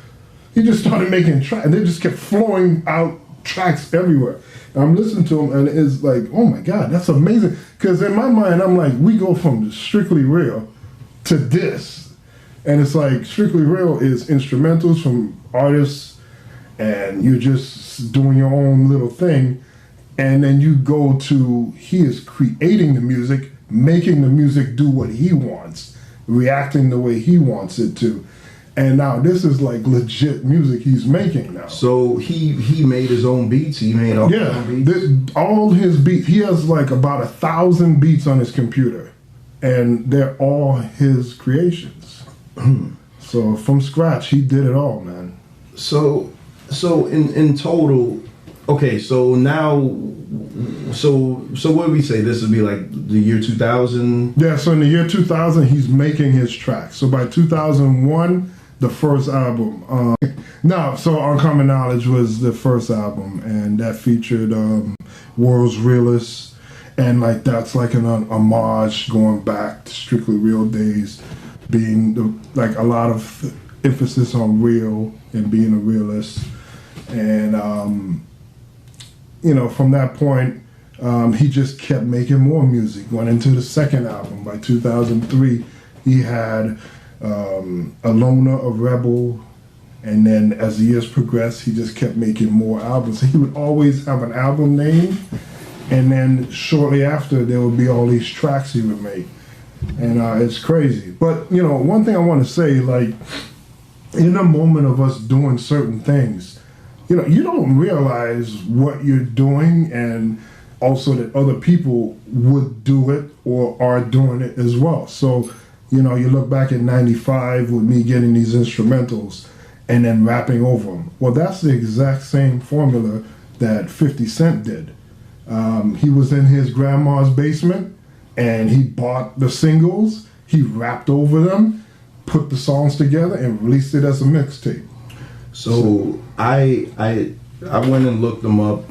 S5: He just started making tracks, and they just kept flowing out tracks everywhere. And I'm listening to him, and it's like, oh my God, that's amazing. Because in my mind, I'm like, we go from Strictly Real to this. And it's like, Strictly Real is instrumentals from artists, and you're just doing your own little thing. And then you go to, he is creating the music, making the music do what he wants, reacting the way he wants it to. And now this is like legit music he's making now.
S3: So he made his own beats? He made all his own beats?
S5: All his beats. He has like about 1,000 beats on his computer. And they're all his creations. So from scratch, he did it all, man.
S3: So in total, okay, so now, so what would we say? This would be like the year 2000?
S5: Yeah, so in the year 2000, he's making his tracks. So by 2001, the first album. So Uncommon Knowledge was the first album, and that featured World's Realest, and like that's like an homage going back to Strictly Real days, being like a lot of emphasis on real and being a realist. And from that point, he just kept making more music. Went into the second album. By 2003, he had a Loner, a Rebel, and then as the years progressed, he just kept making more albums. He would always have an album name, and then shortly after, there would be all these tracks he would make. And it's crazy. But, one thing I want to say, like, in a moment of us doing certain things, you don't realize what you're doing, and also that other people would do it or are doing it as well. So, you look back at 95 with me getting these instrumentals and then rapping over them. Well, that's the exact same formula that 50 Cent did. He was in his grandma's basement and he bought the singles, he rapped over them, put the songs together, and released it as a mixtape.
S3: So I went and looked them up,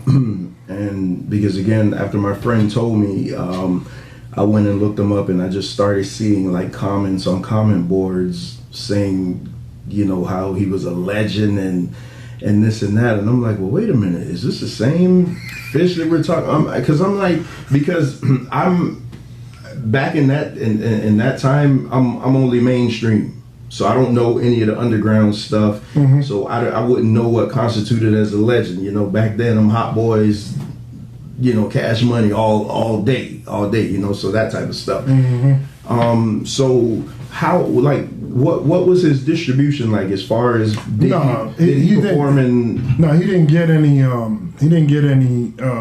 S3: And because again, after my friend told me, I went and looked him up, and I just started seeing like comments on comment boards saying, you know, how he was a legend and this and that. And I'm like, well, wait a minute, is this the same Fish that we're talking? Because I'm back in that time. I'm only mainstream, so I don't know any of the underground stuff.
S5: Mm-hmm.
S3: So I wouldn't know what constituted as a legend. You know, back then, them Hot Boys, you know, Cash Money all day, you know, so that type of stuff.
S5: Mm-hmm.
S3: So how, like, what was his distribution like as far as did he perform in?
S5: No, he didn't get any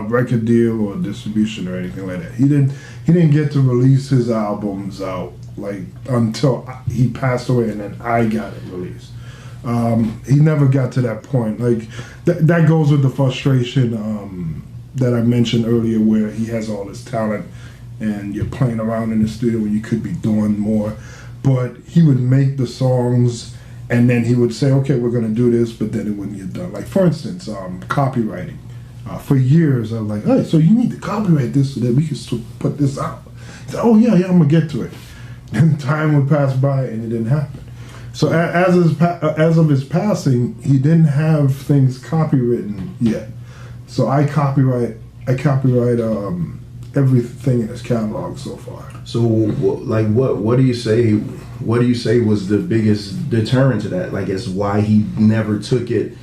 S5: record deal or distribution or anything like that. He didn't get to release his albums out like until he passed away, and then I got it released. He never got to that point. Like that goes with the frustration that I mentioned earlier, where he has all this talent and you're playing around in the studio when you could be doing more. But he would make the songs and then he would say, okay, we're going to do this, but then it wouldn't get done. Like, for instance, copywriting. For years, I was like, hey, so you need to copyright this so that we can put this out. He said, oh, yeah, I'm going to get to it. And time would pass by and it didn't happen. So as of his passing, he didn't have things copywritten yet. So I copyright everything in his catalog so far.
S3: So, like, what do you say? What do you say was the biggest deterrent to that? Like, as why he never took it.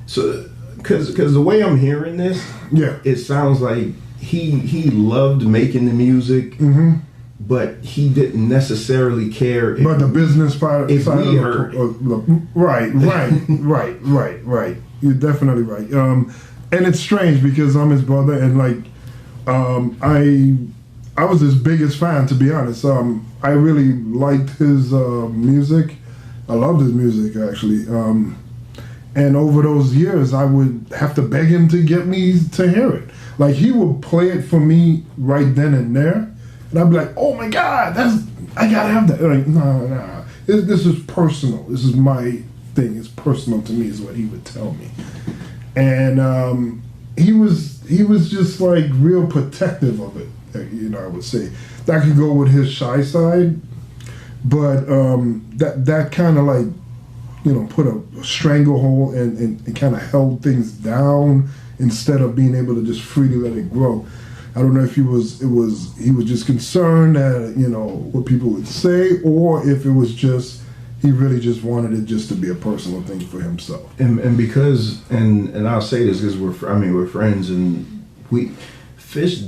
S3: So, because the way I'm hearing this,
S5: yeah,
S3: it sounds like he loved making the music,
S5: mm-hmm.
S3: but he didn't necessarily care.
S5: But the business part,
S3: if we heard,
S5: right. You're definitely right. And it's strange because I'm his brother, and like, I was his biggest fan, to be honest. I really liked his music. I loved his music, actually. And over those years, I would have to beg him to get me to hear it. Like, he would play it for me right then and there, and I'd be like, "Oh my God, I gotta have that." Like, no, this is personal. This is my thing. It's personal to me, is what he would tell me. And he was just like real protective of it. You know, I would say that could go with his shy side, but that kind of like, you know, put a stranglehold and kind of held things down instead of being able to just freely let it grow. I don't know if he was just concerned that, you know, what people would say, or if it was just he really just wanted it just to be a personal thing for himself.
S3: And because and I'll say this because we're friends, and Fish.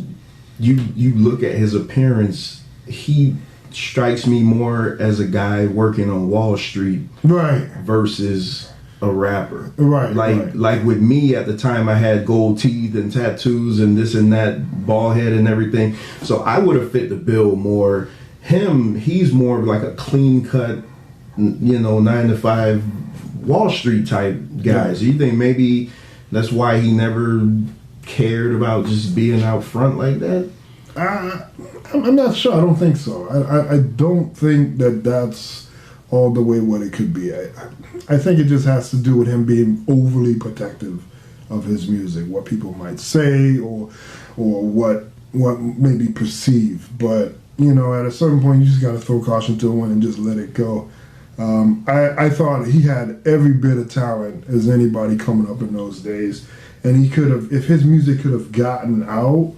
S3: You look at his appearance, he strikes me more as a guy working on Wall Street,
S5: right,
S3: versus a rapper.
S5: Right.
S3: Like with me at the time, I had gold teeth and tattoos and this and that, bald head and everything. So I would have fit the bill more. Him, he's more of like a clean cut, you know, 9-to-5 Wall Street type guy.
S5: Yeah.
S3: So you think maybe that's why he never cared about just being out front like that?
S5: I'm not sure. I don't think so. I don't think that's all the way what it could be. I think it just has to do with him being overly protective of his music, what people might say or what may be perceived. But, you know, at a certain point, you just got to throw caution to the wind and just let it go. I thought he had every bit of talent as anybody coming up in those days. And he could have, if his music could have gotten out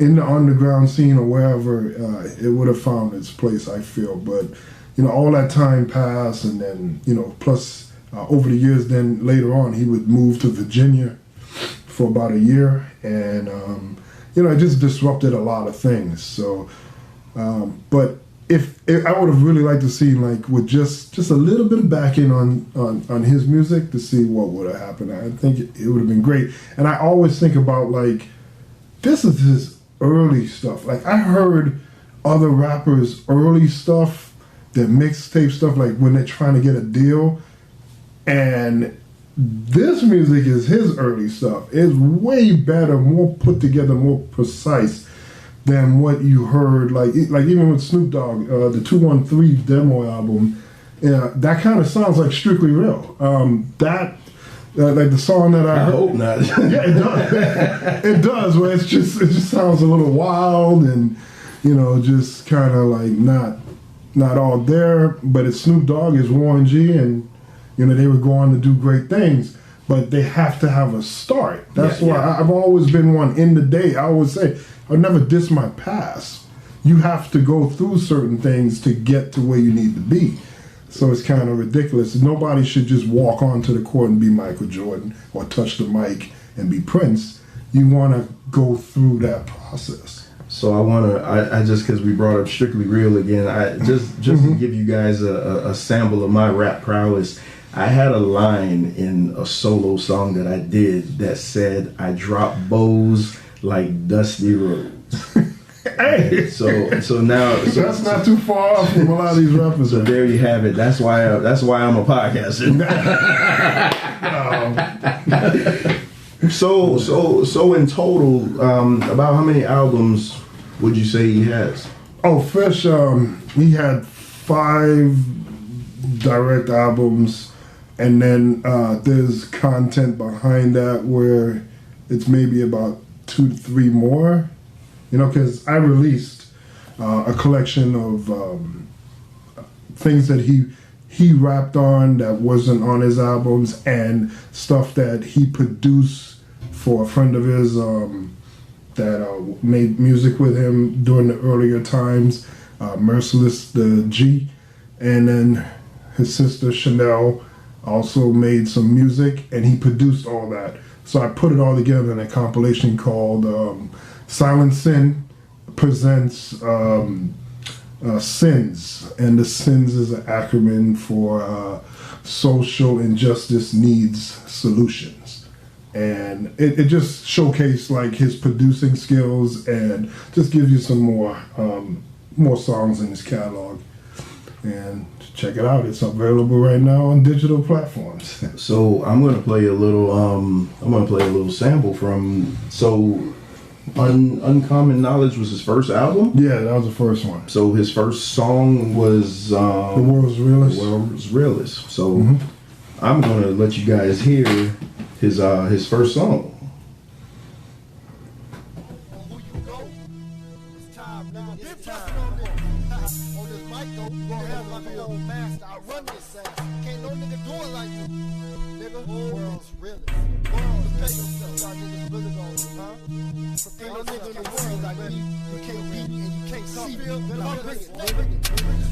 S5: in the underground scene or wherever, it would have found its place, I feel. But, you know, all that time passed, and then, you know, plus over the years, then later on, he would move to Virginia for about a year. And, you know, it just disrupted a lot of things. So, but if I would have really liked to see, like, with just a little bit of backing on his music to see what would have happened. I think it would have been great. And I always think about, like, this is his early stuff. Like, I heard other rappers' early stuff, their mixtape stuff, like when they're trying to get a deal. And this music is his early stuff. It's way better, more put together, more precise than what you heard, like even with Snoop Dogg, the 213 demo album, that kind of sounds like Strictly Real. Like the song that I heard.
S3: hope not.
S5: Yeah, it does. It does. Where it just sounds a little wild and just kind of like not all there. But it's Snoop Dogg, it's Warren G, and they would go on to do great things. But they have to have a start. That's why I've always been one in the day. I always say I'll never diss my past. You have to go through certain things to get to where you need to be. So it's kind of ridiculous. Nobody should just walk onto the court and be Michael Jordan or touch the mic and be Prince. You want to go through that process.
S3: So I just because we brought up Strictly Real again, to give you guys a sample of my rap prowess. I had a line in a solo song that I did that said, "I drop bows like Dusty Rhodes."
S5: Hey,
S3: so now
S5: that's not too far off from a lot of these rappers.
S3: So there you have it. That's why I'm a podcaster. So in total, about how many albums would you say he has?
S5: Oh, Fish, he had 5 direct albums, and then there's content behind that where it's maybe about 2 to 3 more. Because I released a collection of things that he rapped on that wasn't on his albums, and stuff that he produced for a friend of his that made music with him during the earlier times, Merciless the G, and then his sister Chanel also made some music, and he produced all that. So I put it all together in a compilation called Silent Sin presents SINS, and the SINS is an acronym for Social Injustice Needs Solutions, and it just showcased like his producing skills and just gives you some more songs in his catalog. And check it out; it's available right now on digital platforms.
S3: So I'm gonna play a little sample from Uncommon Knowledge was his first album?
S5: Yeah, that was the first one.
S3: So his first song was The
S5: World's Realest.
S3: The World's Realest. So I'm gonna let you guys hear his first song.
S4: Ain't no nigga in the world like me. You can't beat me and you can't see me. But I'm bring it.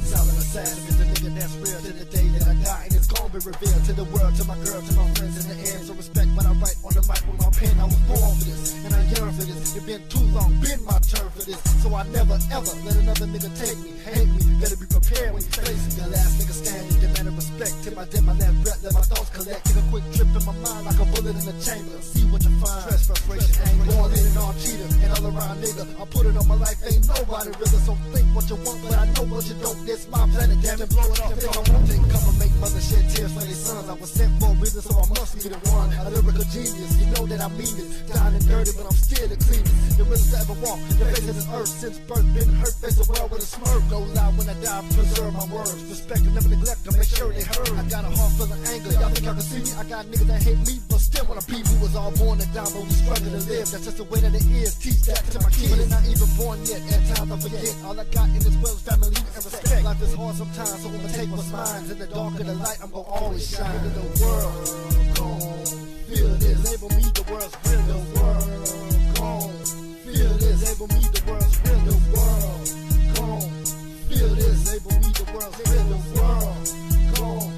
S4: Silent assassin is the nigga that's real to the day that I die. And it's gonna be revealed to the world, to my girl, to my friends in the air. So respect when I write on the mic with my pen. I was born for this, and I yearn for this. It's been too long, been my turn for this. So I never ever let another nigga take me, hate me. Better be prepared when you face me. Your last nigga standing, demanding respect. Till I did my last breath, let my thoughts collect. Take a quick trip in my mind like a bullet in the chamber. See what you find. Stress, frustration, anger, going in and on cheater. And all around nigga, I put it on my life, ain't nobody realer. So think what you want, but I know what you don't. This my planet, damn it, blow it off. Think I won't take cover, make mother shed tears for their sons. I was sent for a reason, so I must be the one. A lyrical genius, you know that I mean it. Dying and dirty, but I'm still the cleanest. The realest to ever walk, the face of this earth. Since birth, been hurt, face the world with a smirk. No lie when I die, preserve my words. Respect and never neglect to make sure they heard. I got a heart full of anger, y'all think y'all can see me? I got niggas that hate me, but still wanna be. We was all born to die, but we struggle to live. That's just the way that it is. Teach that to my kids. But they're not even born yet. At times I forget. All I got in this world is family and respect. Life is hard sometimes, so I'ma take what's mine. In the dark of the light, I'm gonna always shine. In the world, gon' feel this. Label me the world's real. The world, gon' feel this. Label me the world's real. The world, gon' feel this. Label me the world's real. The world, gon'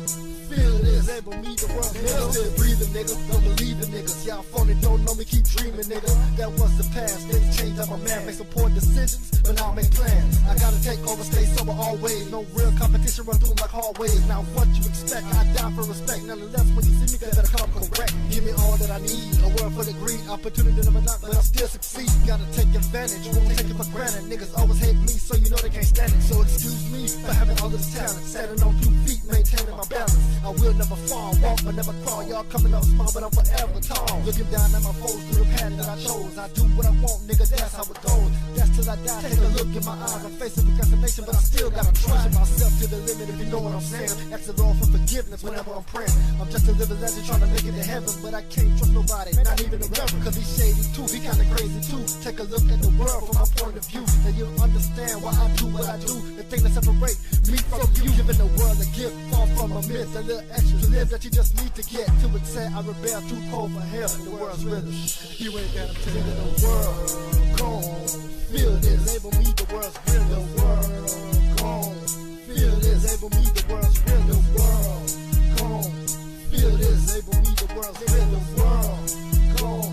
S4: feel this. Label me the world's real. Still breathing, nigga. Don't believe in niggas. Y'all phony, don't know me. Keep dreaming, nigga. That was the past. Things change. I'm a man. Make some poor decisions, but I'll make plans. I gotta take over, stay sober always. No real competition, run through them like hallways. Now what you expect? I die for respect. Nonetheless, when you see me, they better come correct. Give me all that I need. A world full of greed. Opportunity never knock, but I'll still succeed. Gotta take advantage. Won't take it for granted. Niggas always hate me, so you know they can't stand it. So excuse me for having all this talent. Standing on 2 feet, maintaining my balance. I will never fall, walk but never crawl. Y'all coming up small, but I'm forever tall. Looking down at my foes through the path that I chose. I do what I want, nigga, that's how it goes. That's till I die, take a look in my eyes. I'm facing procrastination, but I still gotta try myself to the limit, if you know what I'm saying. Ask the Lord for forgiveness whenever I'm praying. I'm just a living legend trying to make it to heaven, but I can't trust nobody, not even the reverend. Cause he's shady too, he kinda crazy too. Take a look at the world from my point of view, and you'll understand why I do what I do. The thing that separates me from you, giving the world a gift, far from a myth. A little extra to live that you just need to get to excel. I rebel too cold for hell. The world's rhythm, you ain't gotta tell me the world. Gone, feel this, label me the world's real. The world, gone, feel this, label me the world's real. The world, gone, feel this, label me the world's real. The world, gone,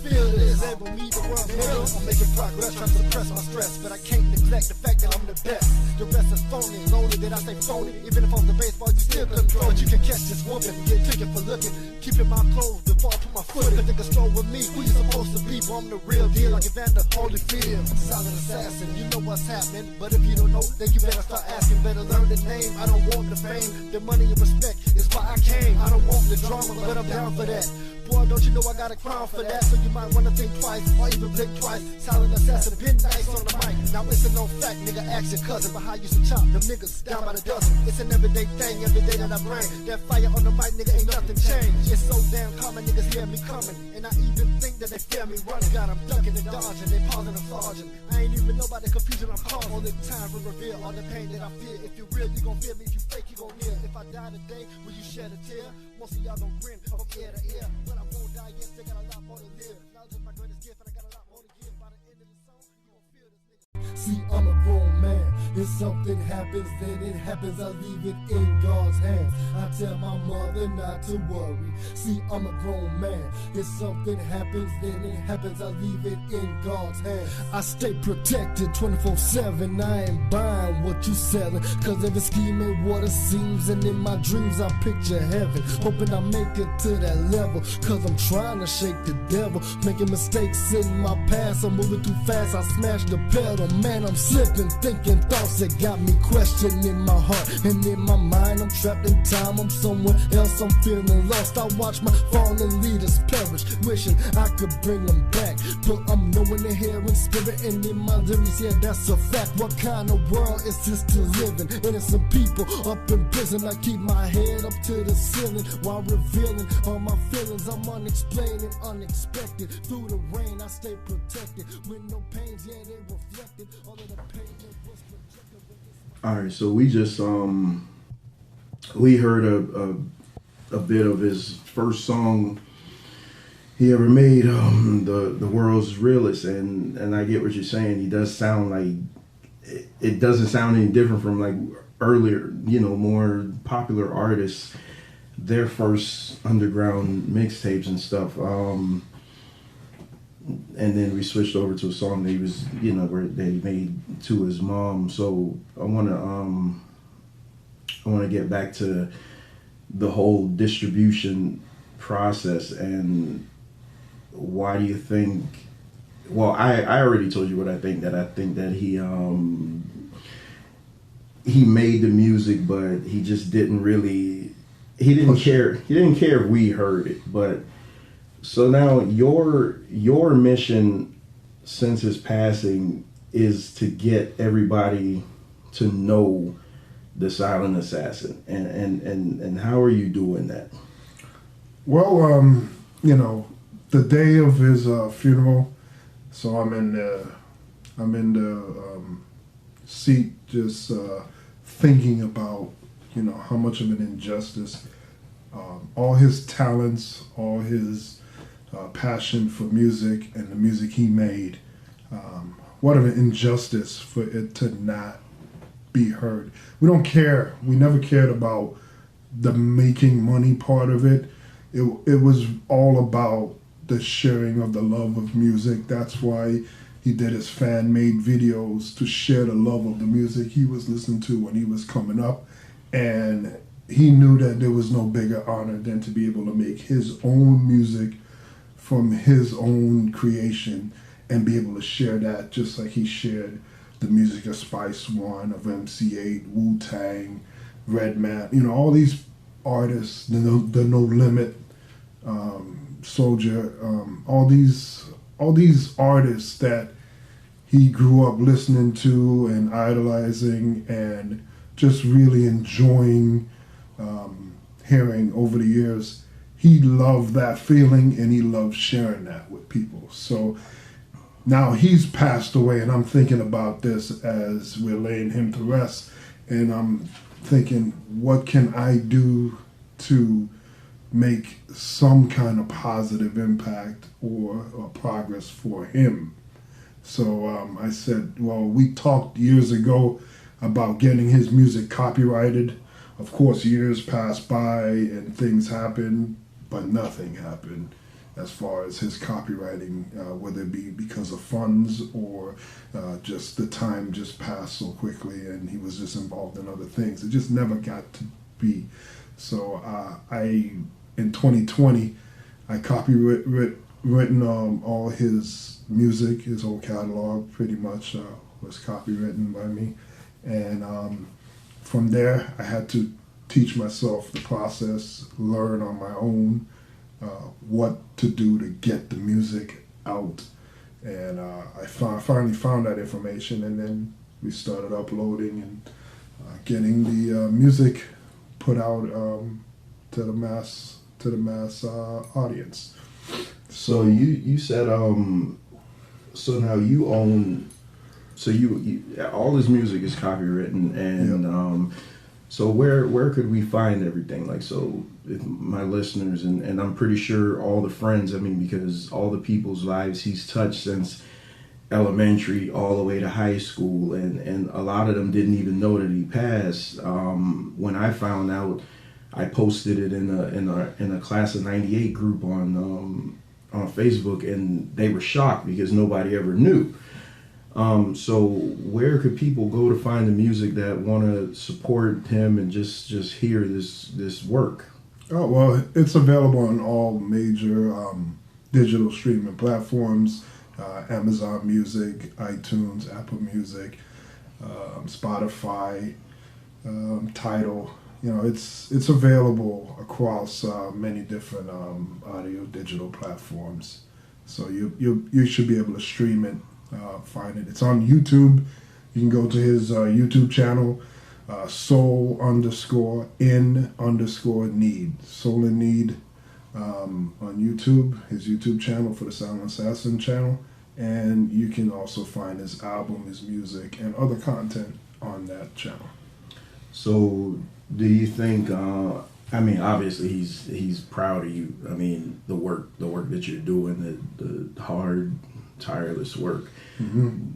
S4: feel this, label me the world's real. I'm making progress, trying to suppress my stress, but I can't neglect the fact that I'm the best. The rest is phony, lonely, did I say phony? Even if I'm the baseball, you still control. But you can catch this woman, get ticket for looking, keeping my clothes before I put my foot in. Think a stroll with me, who you supposed to be? Well, I'm the real deal, like Evander Holyfield. Solid assassin, you know what's happening, but if you don't know, then you better start asking. Better learn the name, I don't want the fame. The money and respect is why I came. I don't want the drama, but I'm down for that. Boy, don't you know I got a crown for that? So you might wanna think twice, or even blink twice. Silent assassin, been nice on the mic. Now it's a no fact, nigga, ask your cousin. But how you should chop them niggas down by the dozen. It's an everyday thing, every day that I bring. That fire on the mic, nigga, ain't nothing changed. It's so damn common, niggas hear me coming. And I even think that they fear me running. God, I'm ducking and dodging, they pausing and flogging. I ain't even know about the confusion I'm causing. All the time will reveal all the pain that I feel. If you real, you gon' feel me. If you fake, you gon' kneel. If I die today, will you shed a tear? Most of y'all gon' grin from ear to ear. But I won't die yet, they got a lot more to live. Knowledge is my greatest gift, and I got a lot more to give. By the end of the song, you gon' feel this nigga. See, I'm a grown man. If something happens, then it happens. I leave it in God's hands. I tell my mother not to worry. See, I'm a grown man. If something happens, then it happens. I leave it in God's hands. I stay protected 24/7. I ain't buying what you selling. Cause every scheme ain't what it seems. And in my dreams, I picture heaven. Hoping I make it to that level. Cause I'm trying to shake the devil. Making mistakes in my past. I'm moving too fast. I smashed the pedal. Man, I'm slipping, thinking thoughts that got me questioning my heart. And in my mind, I'm trapped in time. I'm somewhere else, I'm feeling lost. I watch my fallen leaders perish, wishing I could bring them back. But I'm knowing the hair in spirit and in my lyrics, yeah, that's a fact. What kind of world is this to live in? Innocent people up in prison. I keep my head up to the ceiling while revealing all my feelings. I'm unexplained and unexpected. Through the rain, I stay protected. With no pains, yeah, they reflected. All of the pain that was projected.
S3: All right, so we just we heard a bit of his first song he ever made, the world's realest, and I get what you're saying. He does sound like it doesn't sound any different from like earlier, more popular artists, their first underground mixtapes and stuff. And then we switched over to a song that he was, where they made to his mom. So I want to get back to the whole distribution process, and why do you think? Well, I already told you what I think. That I think that he made the music, but he just didn't really. He didn't care. He didn't care if we heard it, but. So now your mission since his passing is to get everybody to know the Silent Assassin, and how are you doing that?
S5: Well, the day of his funeral, so I'm in the seat just thinking about how much of an injustice, all his talents, all his passion for music and the music he made. What an injustice for it to not be heard. We don't care. We never cared about the making money part of it. It was all about the sharing of the love of music. That's why he did his fan-made videos, to share the love of the music he was listening to when he was coming up. And he knew that there was no bigger honor than to be able to make his own music from his own creation and be able to share that, just like he shared the music of Spice One, of MC8, Wu-Tang, Redman, you know, all these artists, the No Limit, Soldier, all these artists that he grew up listening to and idolizing and just really enjoying hearing over the years. He loved that feeling and he loved sharing that with people. So now he's passed away, and I'm thinking about this as we're laying him to rest, and I'm thinking, what can I do to make some kind of positive impact or progress for him? So I said, well, we talked years ago about getting his music copyrighted. Of course, years passed by and things happened, but nothing happened as far as his copywriting, whether it be because of funds or just the time just passed so quickly and he was just involved in other things. It just never got to be. So in 2020, I copywritten all his music, his whole catalog pretty much was copywritten by me. And from there, I had to teach myself the process, learn on my own what to do to get the music out. And I finally found that information, and then we started uploading and getting the music put out to the mass audience.
S3: So you said so now you own, so you all his music is copywritten, and yep. So where could we find everything? Like, so if my listeners, and I'm pretty sure all the friends, I mean, because all the people's lives he's touched since elementary all the way to high school, and a lot of them didn't even know that he passed. When I found out, I posted it in a class of '98 group on Facebook, and they were shocked because nobody ever knew. So where could people go to find the music that want to support him and just hear this work?
S5: Oh, well, it's available on all major digital streaming platforms, Amazon Music, iTunes, Apple Music, Spotify, Tidal. You know, it's available across many different audio digital platforms. So you should be able to stream it, find it. It's on YouTube. You can go to his YouTube channel, soul_in_need, Soul in Need, on YouTube, his YouTube channel for the Sound Assassin channel. And you can also find his album, his music, and other content on that channel.
S3: So do you think, I mean, obviously he's proud of you. I mean, the work that you're doing, the hard, tireless work.
S5: Mm-hmm.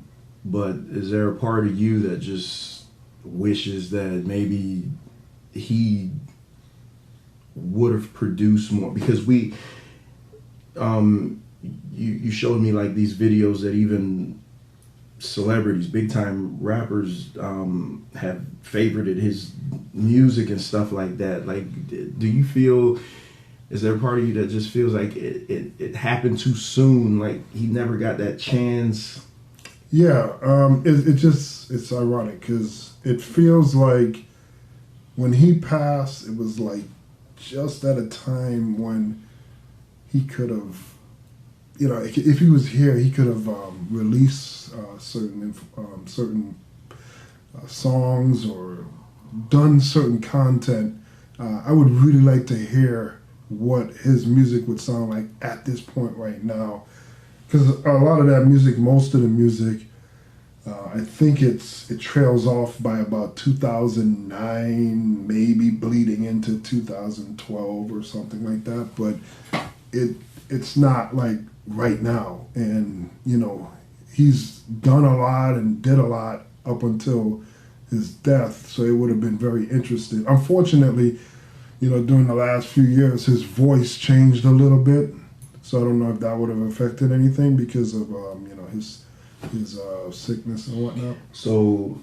S3: But is there a part of you that just wishes that maybe he would have produced more? Because you showed me like these videos that even celebrities, big time rappers, have favorited his music and stuff like that. Like, do you feel, is there a part of you that just feels like it happened too soon? Like he never got that chance?
S5: Yeah, it's ironic because it feels like when he passed, it was like just at a time when he could have, you know, if he was here, he could have released certain songs or done certain content. I would really like to hear what his music would sound like at this point right now, because a lot of that music, most of the music, I think it trails off by about 2009, maybe bleeding into 2012 or something like that. But it's not like right now, and you know, he's done a lot and did a lot up until his death, so it would have been very interesting. Unfortunately, you know, during the last few years, his voice changed a little bit, so I don't know if that would have affected anything because of you know, his sickness and whatnot.
S3: So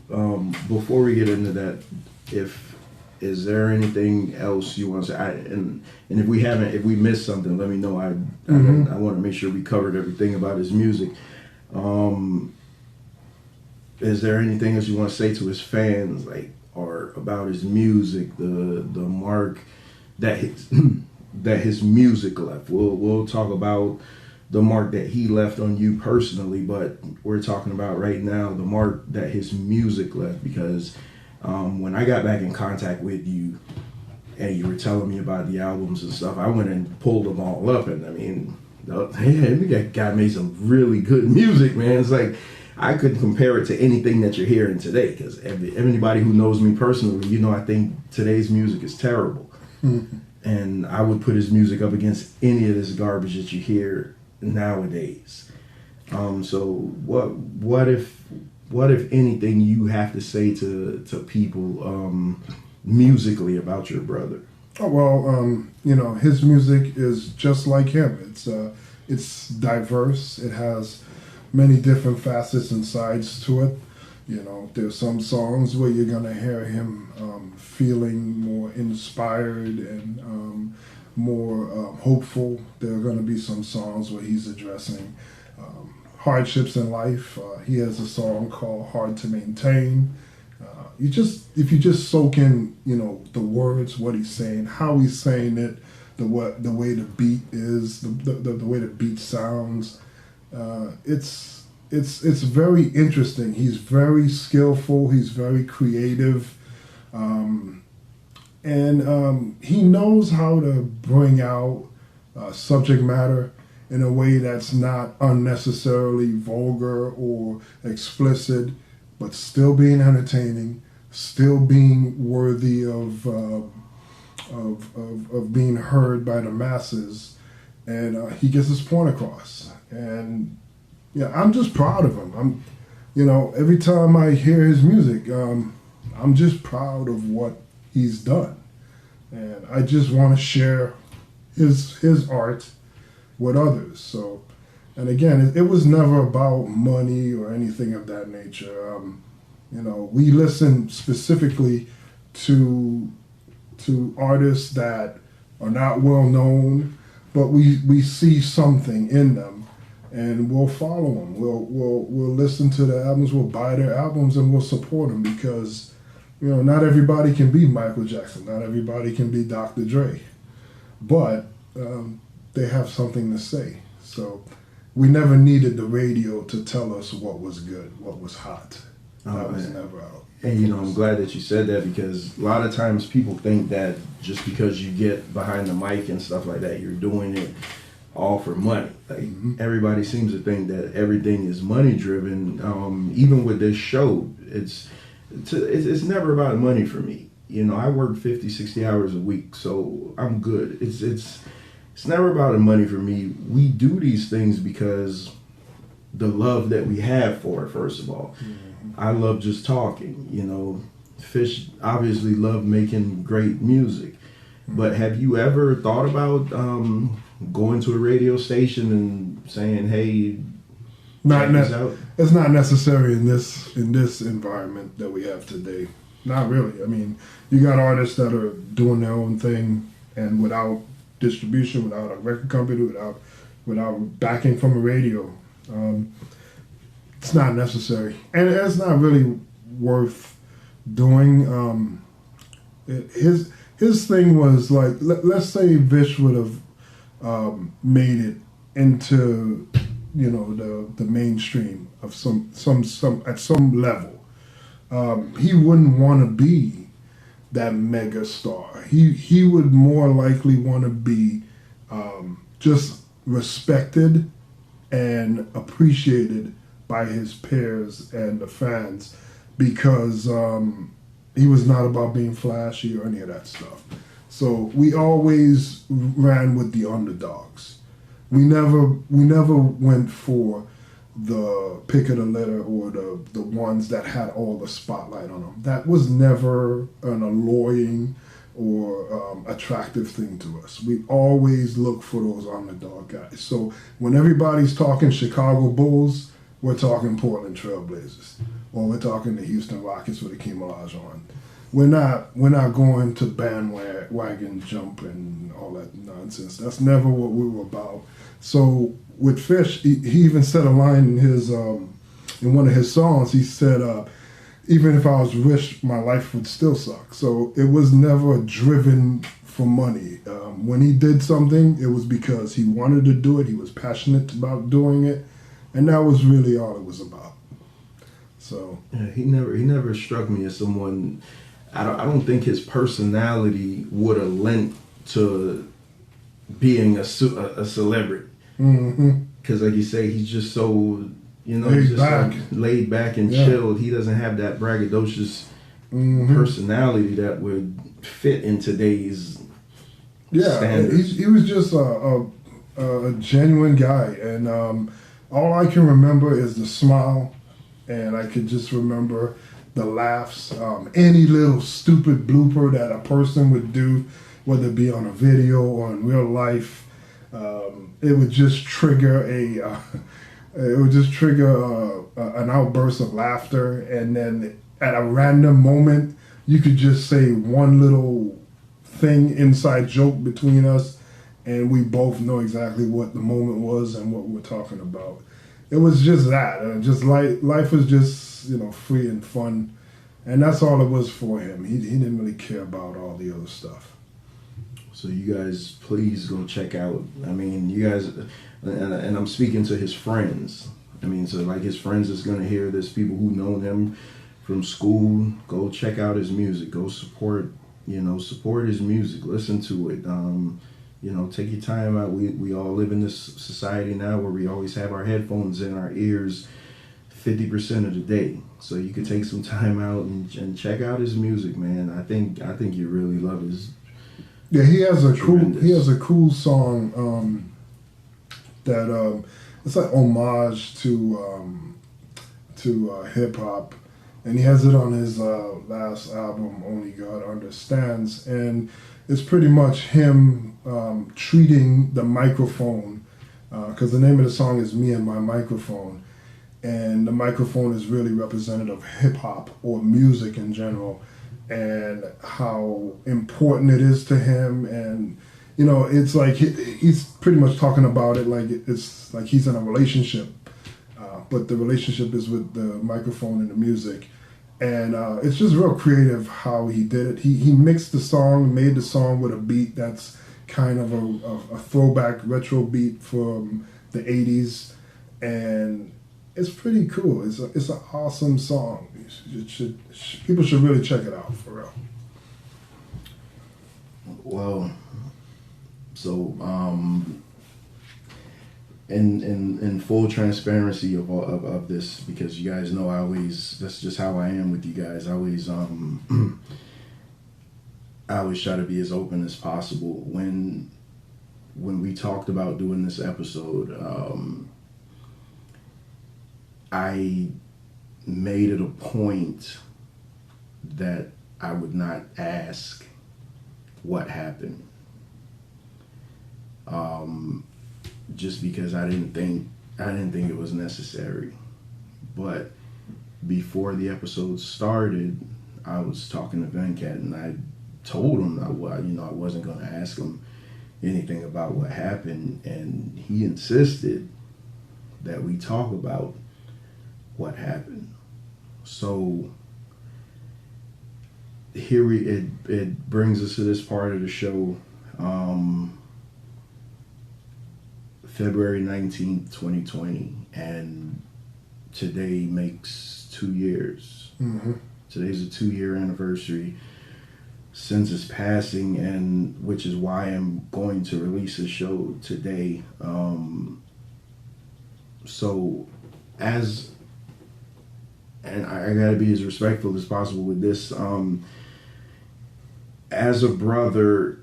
S3: before we get into that, is there anything else you want to say? And if we missed something, let me know. I want to make sure we covered everything about his music. Is there anything else you want to say to his fans, like, or about his music, the mark that his music left. We'll talk about the mark that he left on you personally, but we're talking about right now the mark that his music left, because when I got back in contact with you and you were telling me about the albums and stuff, I went and pulled them all up, and I mean, that guy made some really good music, man. It's like I couldn't compare it to anything that you're hearing today, because anybody who knows me personally, you know, I think today's music is terrible. And I would put his music up against any of this garbage that you hear nowadays. So what if anything you have to say to people musically about your brother?
S5: Oh, well, you know, his music is just like him. It's diverse. It has many different facets and sides to it. You know, there's some songs where you're gonna hear him feeling more inspired and more hopeful. There are gonna be some songs where he's addressing hardships in life. He has a song called "Hard to Maintain." If you just soak in, you know, the words, what he's saying, how he's saying it, the way the beat is, the way the beat sounds, it's very interesting. He's very skillful. He's very creative, and he knows how to bring out subject matter in a way that's not unnecessarily vulgar or explicit, but still being entertaining, still being worthy of being heard by the masses, and he gets his point across. And yeah, I'm just proud of him. Every time I hear his music, I'm just proud of what he's done, and I just want to share his art with others. So, and again, it was never about money or anything of that nature. We listen specifically to artists that are not well known, but we see something in them, and we'll follow them. We'll listen to their albums, we'll buy their albums, and we'll support them, because not everybody can be Michael Jackson, not everybody can be Dr. Dre, but they have something to say. So we never needed the radio to tell us what was good, what was hot. That was never out.
S3: And I'm glad that you said that, because a lot of times people think that just because you get behind the mic and stuff like that, you're doing it all for money. Like, everybody seems to think that everything is money driven. Even with this show, it's never about money for me. I work 50, 60 hours a week, so I'm good. It's never about the money for me. We do these things because the love that we have for it, first of all. I love just talking. Fish obviously love making great music. But have you ever thought about going to a radio station and saying, hey, check this out?
S5: It's not necessary in this environment that we have today. Not really. I mean, you got artists that are doing their own thing, and without distribution, without a record company, without backing from a radio, it's not necessary, and it's not really worth doing. His thing was like, let's say Vish would have made it into the mainstream of some at some level. He wouldn't want to be that mega star. He would more likely want to be just respected and appreciated by his peers and the fans, because he was not about being flashy or any of that stuff. So we always ran with the underdogs. We never went for the pick of the litter or the ones that had all the spotlight on them. That was never an alluring or attractive thing to us. We always look for those underdog guys. So when everybody's talking Chicago Bulls, we're talking Portland Trail Blazers, or we're talking the Houston Rockets with Akeem Olajuwon. We're not going to bandwagon jump and all that nonsense. That's never what we were about. So with Fish, he even said a line in his in one of his songs. He said, even if I was rich, my life would still suck. So it was never driven for money. When he did something, it was because he wanted to do it. He was passionate about doing it, and that was really all it was about. So
S3: yeah, he never struck me as someone. I don't think his personality would have lent to being a celebrity. Because like you say, he's just so, he's just like laid back and chilled. He doesn't have that braggadocious personality that would fit in today's standards.
S5: He was just a genuine guy, and all I can remember is the smile, and I could just remember the laughs. Any little stupid blooper that a person would do, whether it be on a video or in real life, it would just trigger an outburst of laughter, and then at a random moment, you could just say one little thing, inside joke between us, and we both know exactly what the moment was and what we're talking about. It was just that, just life was just free and fun, and that's all it was for him. He didn't really care about all the other stuff.
S3: So you guys, please go check out. I mean, you guys, and I'm speaking to his friends. I mean, so like his friends is gonna hear this. People who know him from school, go check out his music. Go support his music. Listen to it. Take your time out. We all live in this society now where we always have our headphones in our ears 50% of the day. So you could take some time out and check out his music, man. I think you really love his.
S5: Yeah, he has a cool song that it's like homage to hip hop, and he has it on his last album, Only God Understands, and it's pretty much him treating the microphone, because the name of the song is Me and My Microphone, and the microphone is really representative of hip hop or music in general, and how important it is to him. And it's like he's pretty much talking about it like it's like he's in a relationship, but the relationship is with the microphone and the music. And it's just real creative how he did it. He mixed the song, made the song with a beat that's kind of a throwback retro beat from the 80s, and it's pretty cool. It's an awesome song. People should really check it out, for real.
S3: Well, so in full transparency of this, because you guys know that's just how I am with you guys. I always try to be as open as possible. When we talked about doing this episode, I made it a point that I would not ask what happened. Just because I didn't think it was necessary. But before the episode started, I was talking to Venkat, and I told him I wasn't going to ask him anything about what happened, and he insisted that we talk about what happened. So here it brings us to this part of the show. February 19th, 2020, and today makes 2 years.
S5: Mm-hmm.
S3: Today's a 2-year anniversary since his passing, and which is why I'm going to release a show today. So and I gotta be as respectful as possible with this. As a brother,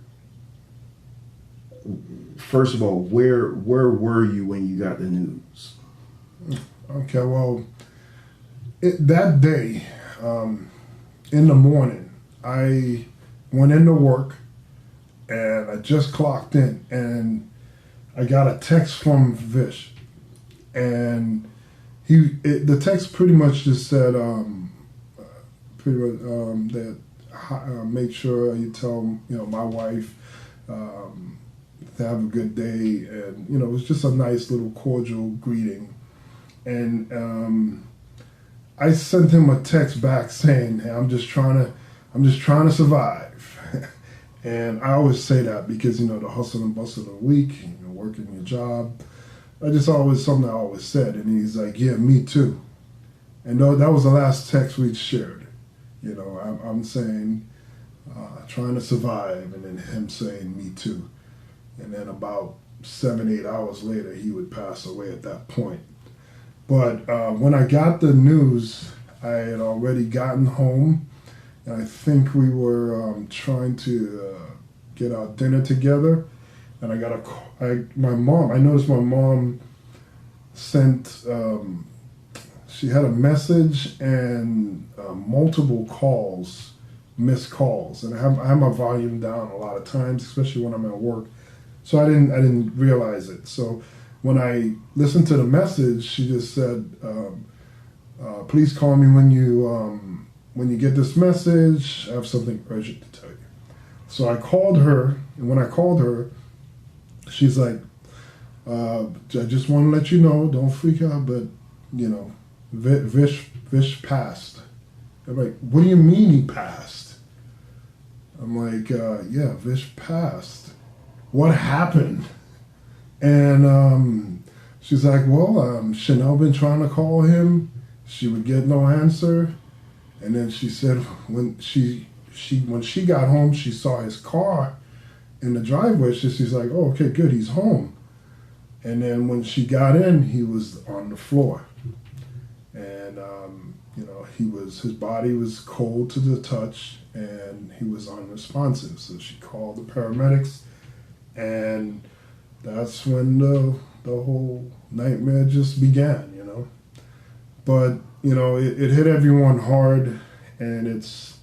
S3: first of all, where were you when you got the news?
S5: Okay, well, that day, in the morning, I went into work, and I just clocked in, and I got a text from Vish, and the text pretty much just said, that make sure you tell my wife to have a good day, and it was just a nice little cordial greeting. And I sent him a text back saying, hey, I'm just trying to survive. And I always say that because, you know, the hustle and bustle of the week, you know, working your job, I just always, something I always said. And he's like, yeah, me too. And that was the last text we shared. You know, I'm saying, trying to survive, and then him saying, me too. And then about 7-8 hours later, he would pass away at that point. But when I got the news, I had already gotten home, and I think we were trying to get our dinner together. And I got a call. I noticed my mom sent, she had a message and multiple calls, missed calls. And I have my volume down a lot of times, especially when I'm at work. So I didn't realize it. So when I listened to the message, she just said, please call me when you get this message. I have something urgent to tell you. So I called her, and when I called her, she's like, I just want to let you know, don't freak out, but, you know, Vish passed. I'm like, what do you mean he passed? I'm like, yeah, Vish passed. What happened? And she's like, well, Chanel been trying to call him. She would get no answer. And then she said when she got home, she saw his car in the driveway. She's like, oh, okay, good, he's home. And then when she got in, he was on the floor. And, you know, his body was cold to the touch, and he was unresponsive. So she called the paramedics, and that's when the whole nightmare just began, you know. But, you know, it hit everyone hard, and it's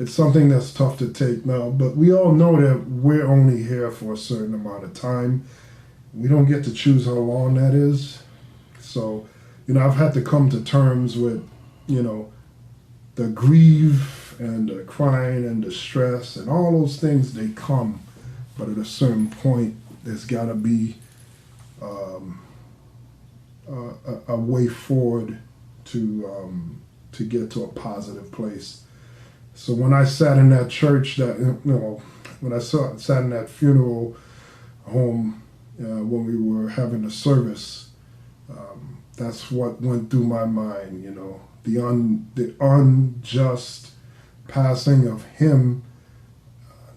S5: something that's tough to take now. But we all know that we're only here for a certain amount of time. We don't get to choose how long that is. So, you know, I've had to come to terms with, you know, the grief and the crying and the stress and all those things, they come. But at a certain point, there's got to be a way forward to get to a positive place. So when I sat in that church, when I sat in that funeral home when we were having the service, that's what went through my mind. You know, the unjust passing of him,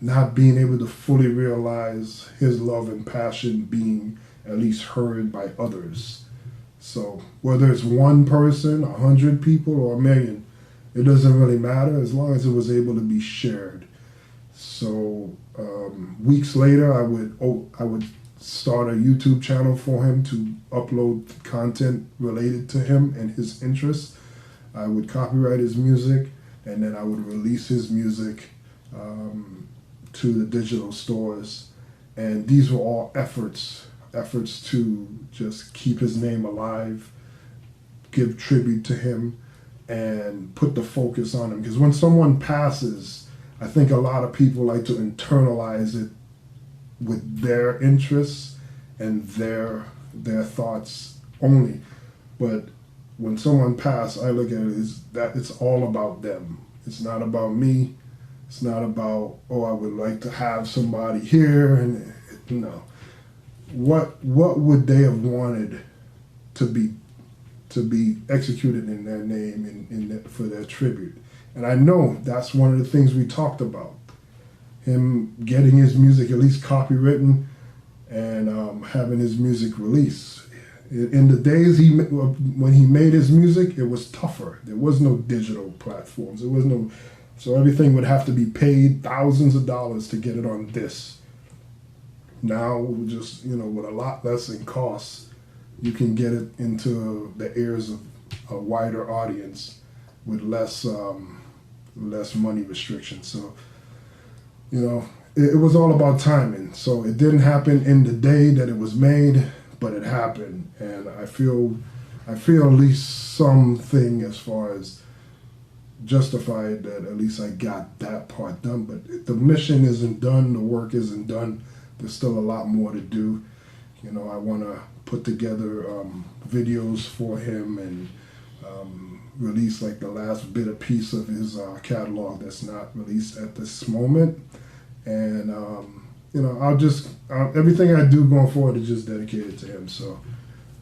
S5: not being able to fully realize his love and passion being at least heard by others. So whether it's one person, 100 people, or 1 million, it doesn't really matter as long as it was able to be shared. So weeks later, I would start a YouTube channel for him to upload content related to him and his interests. I would copyright his music, and then I would release his music to the digital stores. And these were all efforts to just keep his name alive, give tribute to him, and put the focus on him. Because when someone passes, I think a lot of people like to internalize it with their interests and their thoughts only. But when someone passes, I look at it as that it's all about them. It's not about me. It's not about, oh, I would like to have somebody here, and no. What would they have wanted to be executed in their name for their tribute? And I know that's one of the things we talked about. Him getting his music at least copywritten and having his music released. In the days when he made his music, it was tougher. There was no digital platforms. So everything would have to be paid thousands of dollars to get it on this. Now, just, you know, with a lot less in costs, you can get it into the ears of a wider audience with less money restrictions. So, you know, it was all about timing. So it didn't happen in the day that it was made, but it happened. And I feel at least something as far as justified that at least I got that part done. But the mission isn't done, the work isn't done. There's still a lot more to do. You know, I want to put together videos for him and release like the last bit of piece of his catalog that's not released at this moment. And everything I do going forward is just dedicated to him. So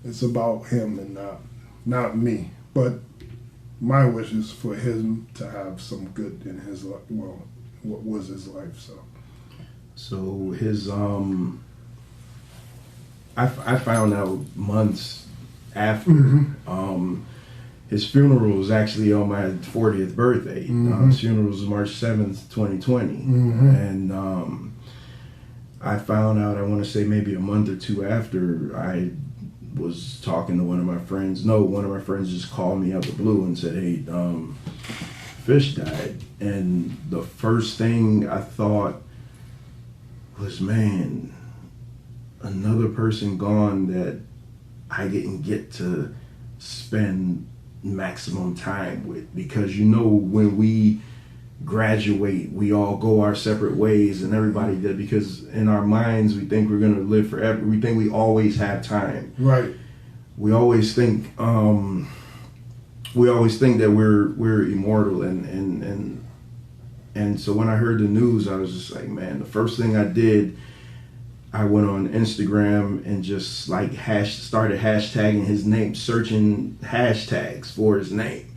S5: it's about him and not me. But my wish is for him to have some good in his life. Well, what was his life?
S3: So his I found out months after. His funeral was actually on my 40th birthday. His funeral was March 7th, 2020. And I found out, I want to say maybe a month or two after, I was talking to one of my friends. No, one of my friends just called me out the blue and said, hey, Fish died. And the first thing I thought was, man, another person gone that I didn't get to spend maximum time with. Because when we graduate, we all go our separate ways, and everybody did, because in our minds we think we're going to live forever. We think we always have time.
S5: Right.
S3: We always think that we're immortal, and so when I heard the news, I was just like, man, the first thing I did, I went on Instagram and just like started hashtagging his name, searching hashtags for his name.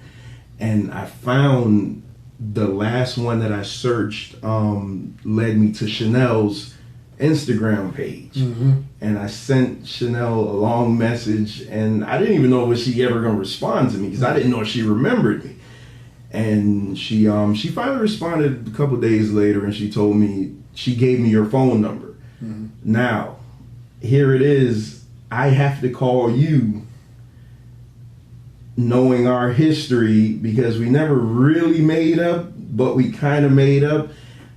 S3: And I found the last one that I searched led me to Chanel's Instagram page. And I sent Chanel a long message, and I didn't even know if she ever gonna respond to me, because I didn't know if she remembered me. And she finally responded a couple days later, and she told me, she gave me your phone number. Now, here it is. I have to call you, knowing our history, because we never really made up, but we kind of made up.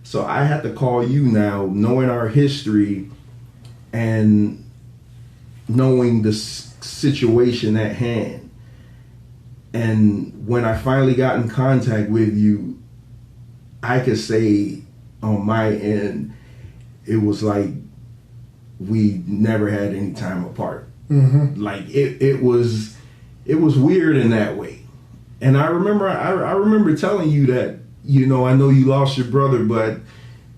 S3: So I have to call you now, knowing our history and knowing the situation at hand. And when I finally got in contact with you, I could say on my end, it was like we never had any time apart. Like it was weird in that way. And I remember telling you that, I know you lost your brother, but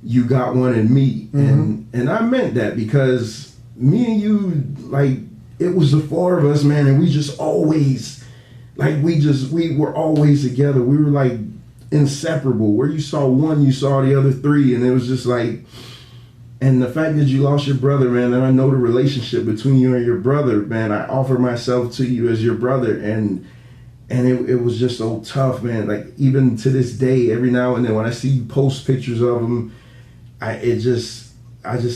S3: you got one in me. And I meant that, because me and you, like, it was the four of us, man, and we just always, like, we were always together. We were like inseparable. Where you saw one, you saw the other three, and it was just like, and the fact that you lost your brother, man, and I know the relationship between you and your brother, man, I offer myself to you as your brother, and it was just so tough, man. Like, even to this day, every now and then when I see you post pictures of him, I just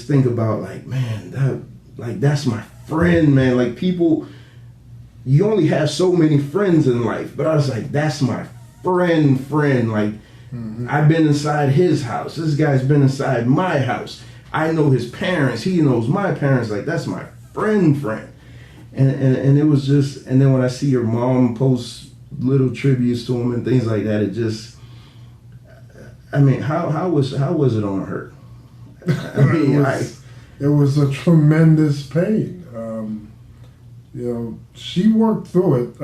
S3: think about, like, man, that's my friend, man. Like, people, you only have so many friends in life, but I was like, that's my friend. Like, I've been inside his house. This guy's been inside my house. I know his parents. He knows my parents. Like, that's my friend. And it was just, and then when I see your mom post little tributes to him and things like that, it just, I mean, how was it on her? I mean,
S5: it was a tremendous pain. She worked through it,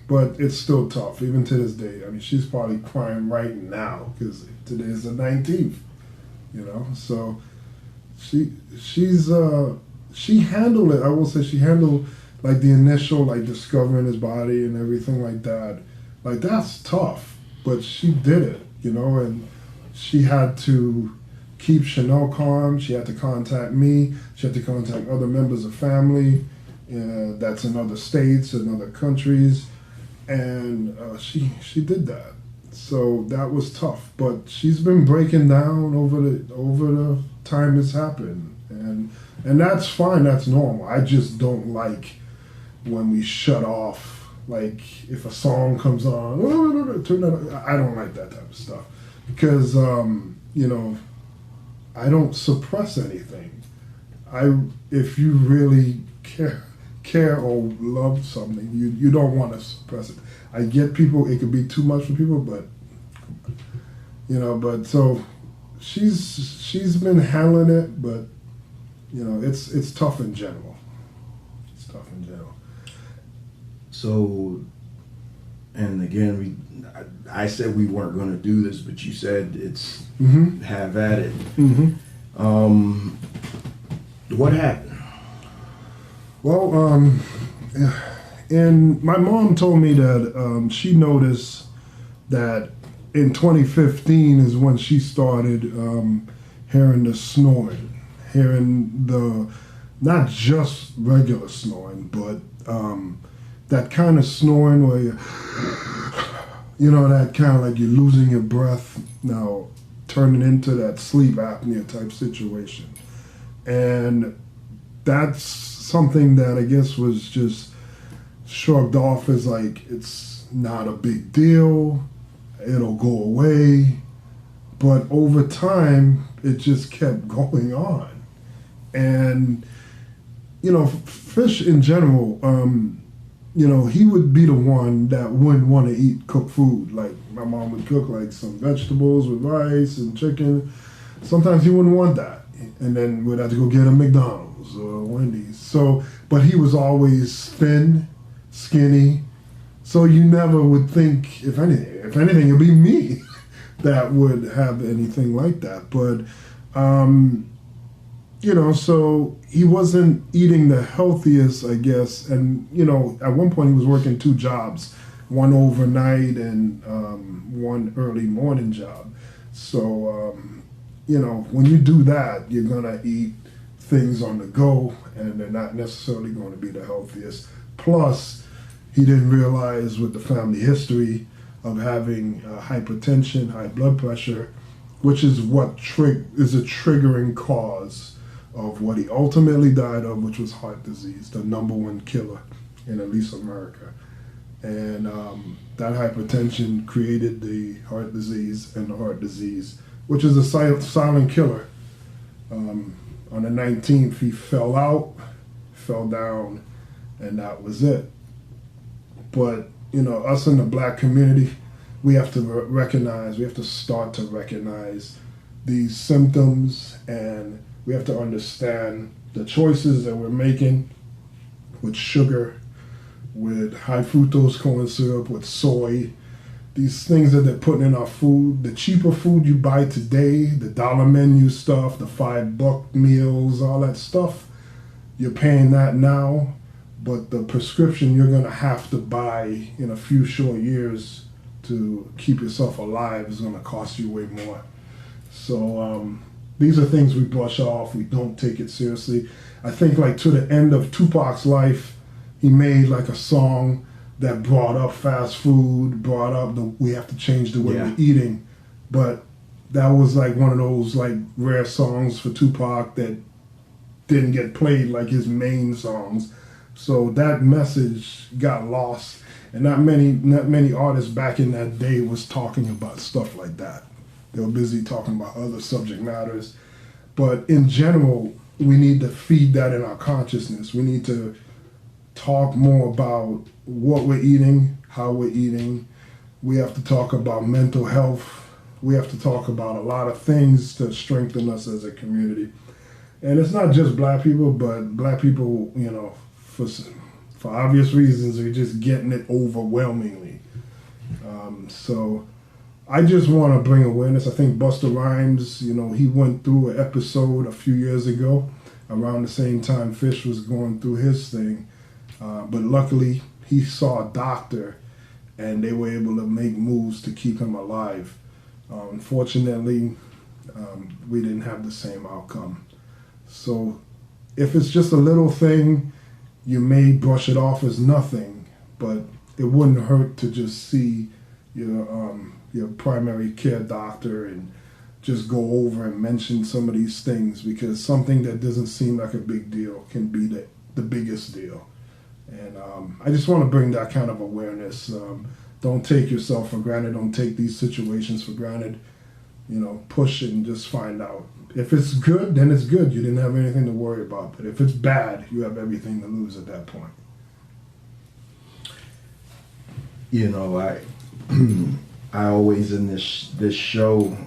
S5: but it's still tough, even to this day. I mean, she's probably crying right now, because today's the 19th. So she handled it. I will say she handled, like, the initial, like, discovering his body and everything like that. Like, that's tough, but she did it, and she had to keep Chanel calm. She had to contact me. She had to contact other members of family that's in other states and other countries, and she did that. So that was tough, but she's been breaking down over the time it's happened, and that's fine. That's normal. I just don't like when we shut off. Like, if a song comes on, I don't like that type of stuff, because I don't suppress anything. If you really care or love something, you don't want to suppress it. I get people, it could be too much for people, but so she's been handling it, but it's tough in general.
S3: So and again, I said we weren't going to do this, but you said it's have at it. What happened?
S5: Well, and my mom told me that she noticed that in 2015 is when she started hearing the snoring, hearing the, not just regular snoring, but that kind of snoring where you know, that kind of like you're losing your breath, now turning into that sleep apnea type situation. And that's something that I guess was just shrugged off as like, it's not a big deal, it'll go away. But over time, it just kept going on. And, you know, Fish in general, you know, he would be the one that wouldn't want to eat cooked food. Like, my mom would cook like some vegetables with rice and chicken. Sometimes he wouldn't want that. And then we'd have to go get a McDonald's or Wendy's. So, but he was always thin, skinny. So you never would think, if anything, it'd be me that would have anything like that. But, you know, so he wasn't eating the healthiest, I guess. And, you know, at one point he was working 2 jobs, one overnight and one early morning job. So, you know, when you do that, you're going to eat things on the go, and they're not necessarily going to be the healthiest. Plus, he didn't realize with the family history of having hypertension, high blood pressure, which is what is a triggering cause of what he ultimately died of, which was heart disease, the #1 killer in at least America. And that hypertension created the heart disease, and the heart disease, which is a silent killer. On the 19th, he fell down, and that was it. But, you know, us in the black community, we have to we have to start to recognize these symptoms, and we have to understand the choices that we're making with sugar, with high fructose corn syrup, with soy, these things that they're putting in our food. The cheaper food you buy today, the dollar menu stuff, the $5 meals, all that stuff, you're paying that now, but the prescription you're gonna have to buy in a few short years to keep yourself alive is gonna cost you way more. So these are things we brush off, we don't take it seriously. I think like to the end of Tupac's life, he made like a song that brought up fast food, brought up we have to change the way we're eating. But that was like one of those like rare songs for Tupac that didn't get played like his main songs. So that message got lost, and not many artists back in that day was talking about stuff like that. They were busy talking about other subject matters. But in general, we need to feed that in our consciousness. We need to talk more about what we're eating, how we're eating. We have to talk about mental health. We have to talk about a lot of things to strengthen us as a community. And it's not just black people, but black people, you know, for obvious reasons, are just getting it overwhelmingly. So I just want to bring awareness. I think Busta Rhymes, you know, he went through an episode a few years ago around the same time Fish was going through his thing. But luckily, he saw a doctor, and they were able to make moves to keep him alive. Unfortunately, we didn't have the same outcome. So if it's just a little thing, you may brush it off as nothing, but it wouldn't hurt to just see your primary care doctor and just go over and mention some of these things, because something that doesn't seem like a big deal can be the biggest deal. And I just want to bring that kind of awareness. Don't take yourself for granted. Don't take these situations for granted. You know, push it and just find out. If it's good, then it's good. You didn't have anything to worry about. But if it's bad, you have everything to lose at that point.
S3: You know, I always in this show,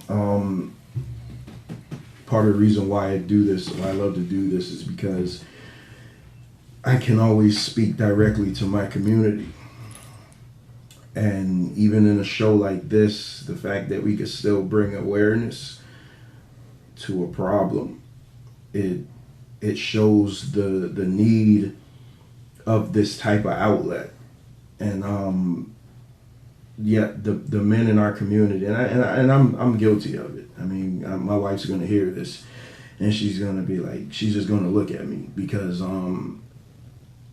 S3: part of the reason why I do this, why I love to do this, is because I can always speak directly to my community. And even in a show like this, the fact that we could still bring awareness to a problem, it shows the need of this type of outlet. And yeah, the men in our community, and I'm guilty of it. I mean, my wife's gonna hear this, and she's gonna be like, she's just gonna look at me because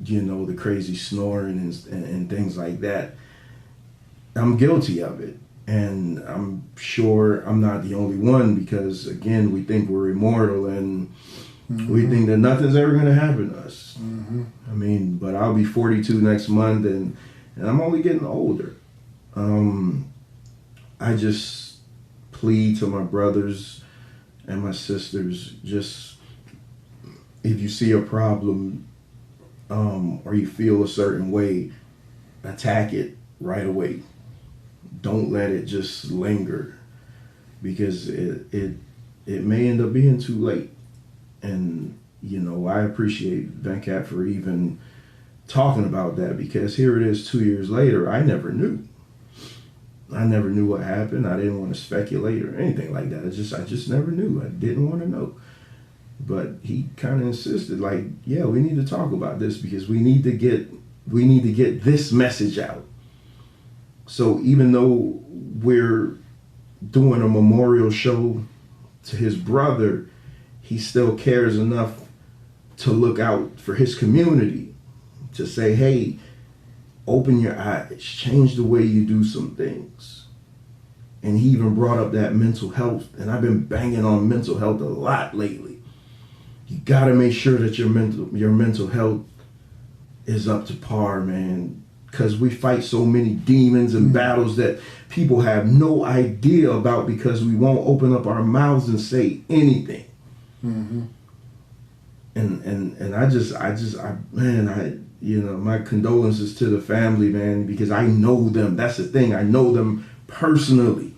S3: you know, the crazy snoring and things like that. I'm guilty of it, and I'm sure I'm not the only one, because again, we think we're immortal, and we think that nothing's ever going to happen to us. I mean, but I'll be 42 next month, and I'm only getting older. I just plead to my brothers and my sisters, just if you see a problem or you feel a certain way, attack it right away. Don't let it just linger, because it may end up being too late. And you know, I appreciate Venkat for even talking about that, because here it is 2 years later. I never knew what happened. I didn't want to speculate or anything like that. I just never knew. I didn't want to know. But he kind of insisted, like, yeah, we need to talk about this, because we need to get this message out. So even though we're doing a memorial show to his brother, he still cares enough to look out for his community, to say, hey, open your eyes, change the way you do some things. And he even brought up that mental health, and I've been banging on mental health a lot lately. You gotta make sure that your mental health is up to par, man. Because we fight so many demons and battles that people have no idea about, because we won't open up our mouths and say anything. And I you know, my condolences to the family, man, because I know them. That's the thing. I know them personally.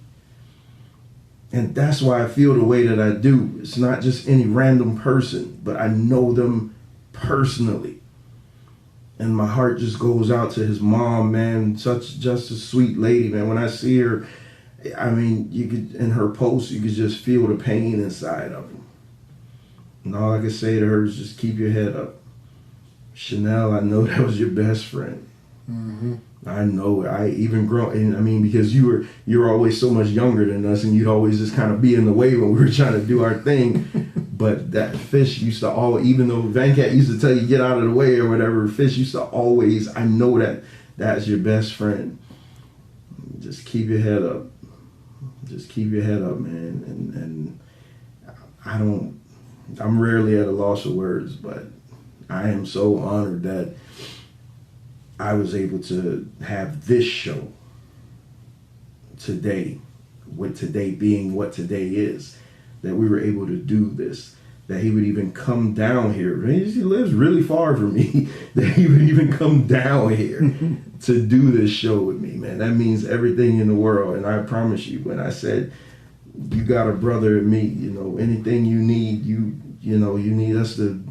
S3: And that's why I feel the way that I do. It's not just any random person, but I know them personally. And my heart just goes out to his mom, man. Just a sweet lady, man. When I see her, I mean, you could, in her post, you could just feel the pain inside of him. And all I can say to her is just keep your head up. Chanel, I know that was your best friend. I know it. I even grow, and I mean, because you're always so much younger than us, and you'd always just kind of be in the way when we were trying to do our thing. But that Fish used to always, even though Venkat used to tell you get out of the way or whatever, Fish used to always, I know that that's your best friend. Just keep your head up. Just keep your head up, man. And I'm rarely at a loss of words, but I am so honored that I was able to have this show today, with today being what today is, that we were able to do this, that he would even come down here. He lives really far from me, that he would even come down here to do this show with me, man. That means everything in the world. And I promise you, when I said, you got a brother in me, you know, anything you need, you need us to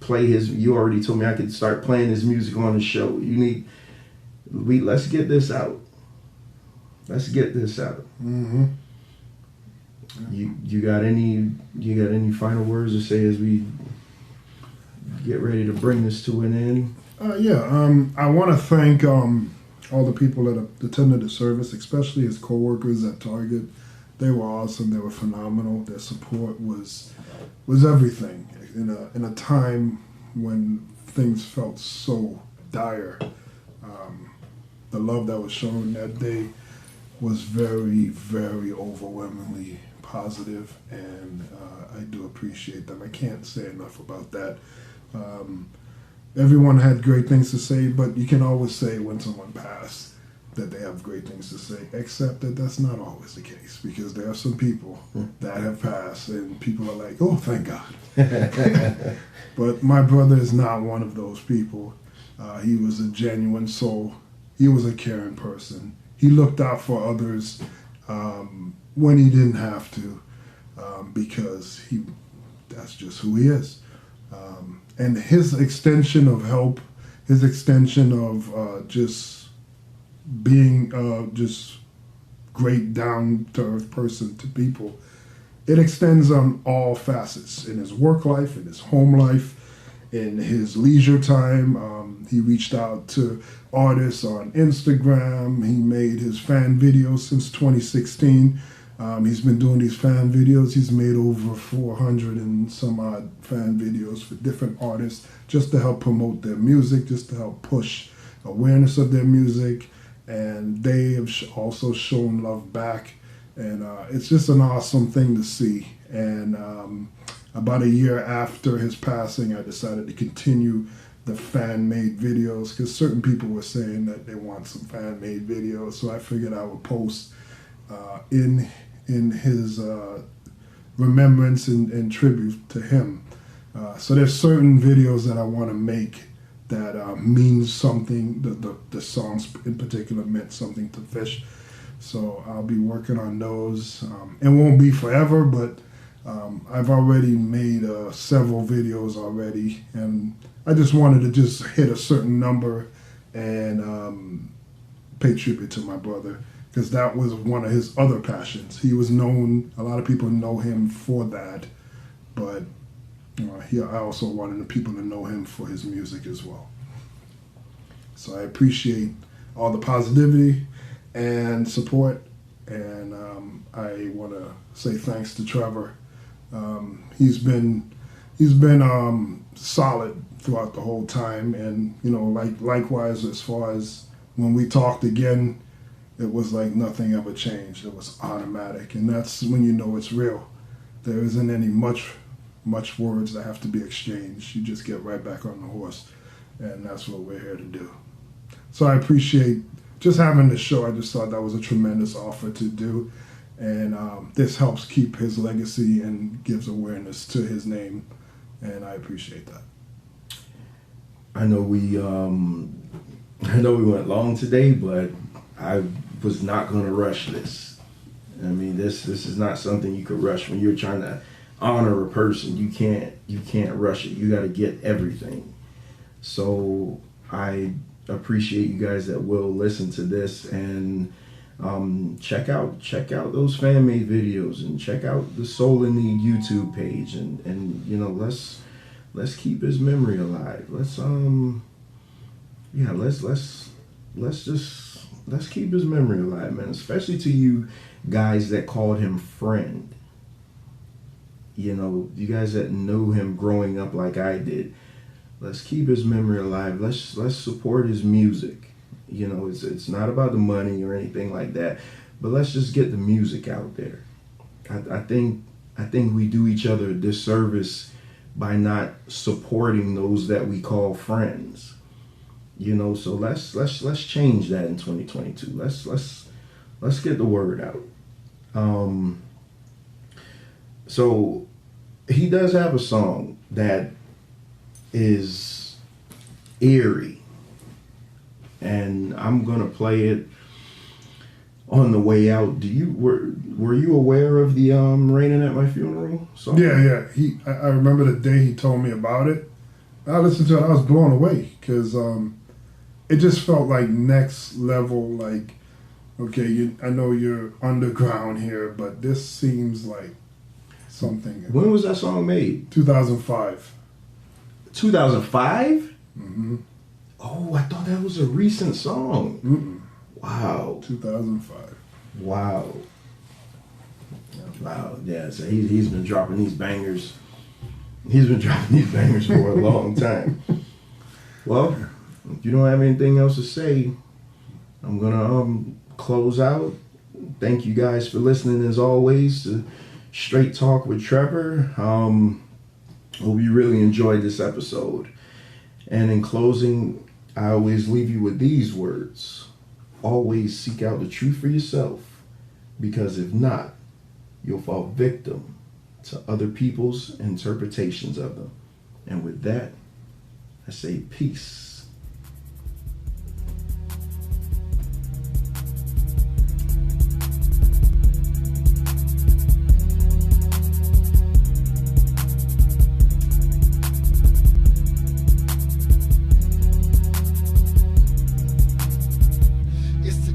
S3: play his, you already told me I could start playing his music on the show. Let's get this out. Let's get this out. You got any final words to say as we get ready to bring this to an end?
S5: I want to thank all the people that attended the service, especially his co-workers at Target. They were awesome. They were phenomenal. Their support was everything in a time when things felt so dire. The love that was shown that day was very, very overwhelmingly positive, and I do appreciate them. I can't say enough about that. Everyone had great things to say, but you can always say when someone passed that they have great things to say, except that that's not always the case, because there are some people that have passed and people are like, oh, thank God. But my brother is not one of those people. He was a genuine soul. He was a caring person. He looked out for others when he didn't have to, because that's just who he is. And his extension of help, his extension of just being just great down-to-earth person to people, it extends on all facets in his work life, in his home life, in his leisure time. He reached out to artists on Instagram. He made his fan videos since 2016. He's been doing these fan videos. He's made over 400 and some odd fan videos for different artists just to help promote their music, just to help push awareness of their music. And they have also shown love back. And it's just an awesome thing to see. And about a year after his passing, I decided to continue the fan-made videos because certain people were saying that they want some fan-made videos. So I figured I would post in his remembrance and tribute to him. So there's certain videos that I want to make that means something. The songs in particular meant something to Vish. So I'll be working on those. It won't be forever, but I've already made several videos already, and I just wanted to just hit a certain number and pay tribute to my brother, because that was one of his other passions. He was known, a lot of people know him for that, but I also wanted the people to know him for his music as well. So I appreciate all the positivity and support, and I want to say thanks to Trevor. He's been solid throughout the whole time, and likewise, as far as when we talked again, it was like nothing ever changed. It was automatic, and that's when you know it's real. There isn't any much words that have to be exchanged. You just get right back on the horse, and that's what we're here to do. So I appreciate just having this show. I just thought that was a tremendous offer to do, and this helps keep his legacy and gives awareness to his name, and I appreciate that.
S3: I know we went long today, but I was not going to rush this. I mean, this is not something you could rush when you're trying to honor a person. You can't rush it. You got to get everything. So I appreciate you guys that will listen to this and check out those fan made videos, and check out the Soul in Need YouTube page, and let's keep his memory alive. Let's keep his memory alive, man. Especially to you guys that called him friend. You guys that knew him growing up like I did. Let's keep his memory alive. Let's support his music. It's not about the money or anything like that, but let's just get the music out there. I think we do each other a disservice by not supporting those that we call friends. So let's change that in 2022. Let's get the word out. So he does have a song that is eerie, and I'm gonna play it on the way out. Were you aware of the "Raining at My Funeral" song?
S5: Yeah. I remember the day he told me about it. I listened to it. I was blown away because it just felt like next level. Like, okay, I know you're underground here, but this seems like something.
S3: When was that song made?
S5: 2005.
S3: 2005?
S5: Mm-hmm.
S3: Oh, I thought that was a recent song.
S5: Mm-mm.
S3: Wow.
S5: 2005.
S3: Wow. Yeah, so he's been dropping these bangers. He's been dropping these bangers for a long time. Well, if you don't have anything else to say, I'm gonna close out. Thank you guys for listening as always to Straight Talk with Trevor. Hope you really enjoyed this episode. And in closing, I always leave you with these words. Always seek out the truth for yourself, because if not, you'll fall victim to other people's interpretations of them. And with that, I say peace.
S4: It's the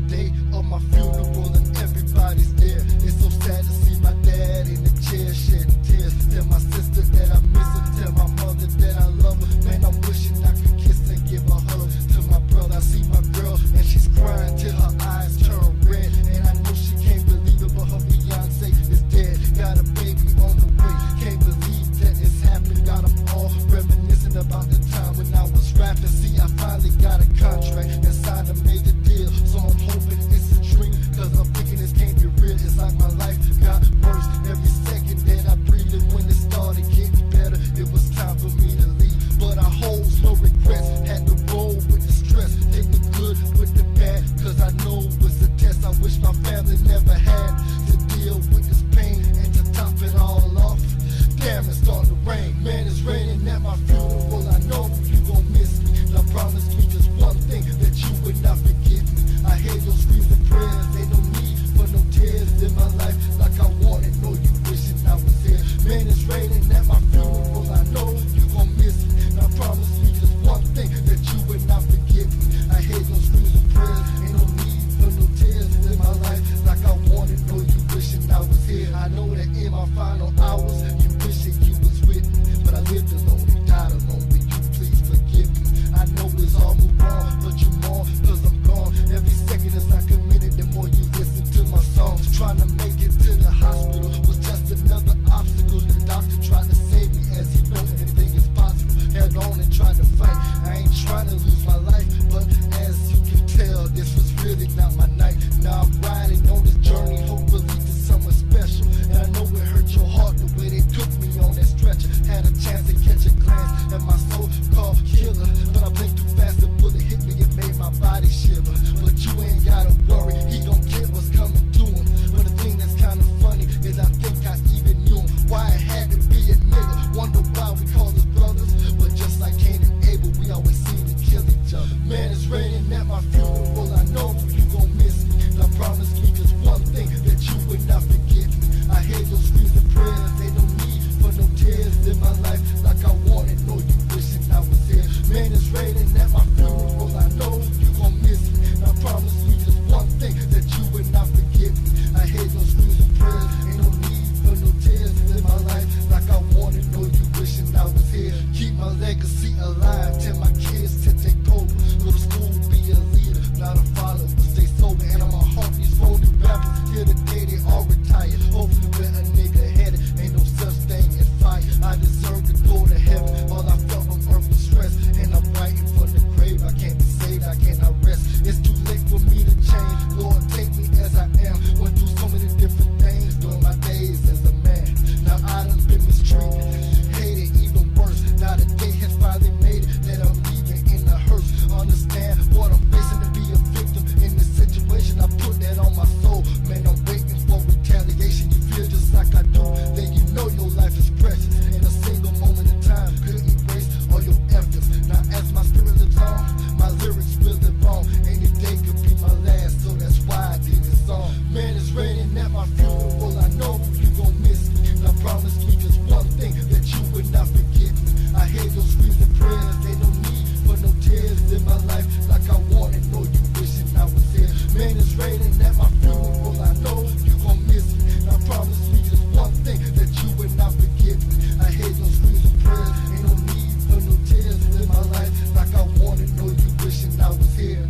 S4: final hours, you wishing you was with me. But I lived alone and died alone. Will you please forgive me? I know it's all moved on, but you more, cause I'm gone. Every second as I committed, the more you listen to my songs. Trying to make it to the hospital was just another obstacle. The doctor tried to save me as he knows anything is possible. Held on and tried to fight. I ain't trying to lose my life, but as you can tell, this was really not my night. Now I'm riding on this journey, hopefully to somewhere special. And I know it hurt your heart the way they took me on that stretcher. Had a chance to catch a glance at my so-called killer, but I blinked too fast, the bullet hit me, it made my body shiver. But you ain't gotta worry, he gon' get what's coming to him. But the thing that's kinda funny is I think I even knew him. Why it had to be a nigga, wonder why we call us brothers. But just like Cain and Abel, we always seem to kill each other. Man, it's raining at my funeral, I know you gon' miss me. Now promise me just one thing, that you would not forget me. I hear your screams and prayers, they don't need for no tears in my life like I wanted. Know you wishing I was here. Man, it's raining at my funeral, I know you gon' miss me. Now promise me just one thing, that you would not forget me. I hear your screams and prayers, ain't no need for no tears in my life like I wanted. Know you wishing I was here. Keep my legacy alive, tell my kids to take over. Go to school, be a leader, not a follower. Stay sober, and on my heart, these phony rappers. Here today, they all retired. Hopefully, where a nigga headed, ain't no such thing as fire. I deserve to go to heaven. All I felt on earth was stress, and I'm writing from the grave. I can't be saved, I cannot rest. It's too late for me to change. Lord, take me as I am. Went through so many different things during my days as a man. Now I done been mistreated, hated even worse. Now the day has finally made it that I'm leaving in the hearse. Understand what I'm facing, to be a victim in this situation. I put that on my soul. Man, I'm waiting for retaliation. You feel just like I do, then you know your life is precious. And a single moment in time could erase all your efforts. Now as my spirit lives on, my lyrics will live on. Any day could be my last, so that's why I did this song. Man, it's raining at my funeral, I know you gon' miss me. Now promise me just one thing, that you would not forget me. I hear your screams and prayers, they don't need for no tears in my life like I wanted. Know you wishing I was here. Man, it's raining at my funeral, I know you gon' miss me. Now promise me just one thing, that you would not forget me. I hear your screams and prayers, ain't no need for no tears in my life like I wanted. Know you wishing I was here.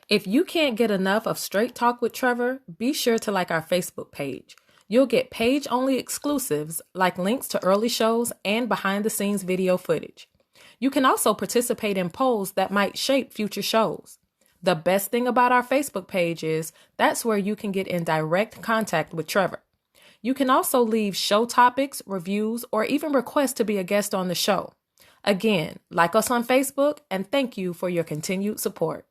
S1: If you can't get enough of Straight Talk with Trevor, be sure to like our Facebook page. You'll get page-only exclusives like links to early shows and behind-the-scenes video footage. You can also participate in polls that might shape future shows. The best thing about our Facebook page is that's where you can get in direct contact with Trevor. You can also leave show topics, reviews, or even request to be a guest on the show. Again, like us on Facebook, and thank you for your continued support.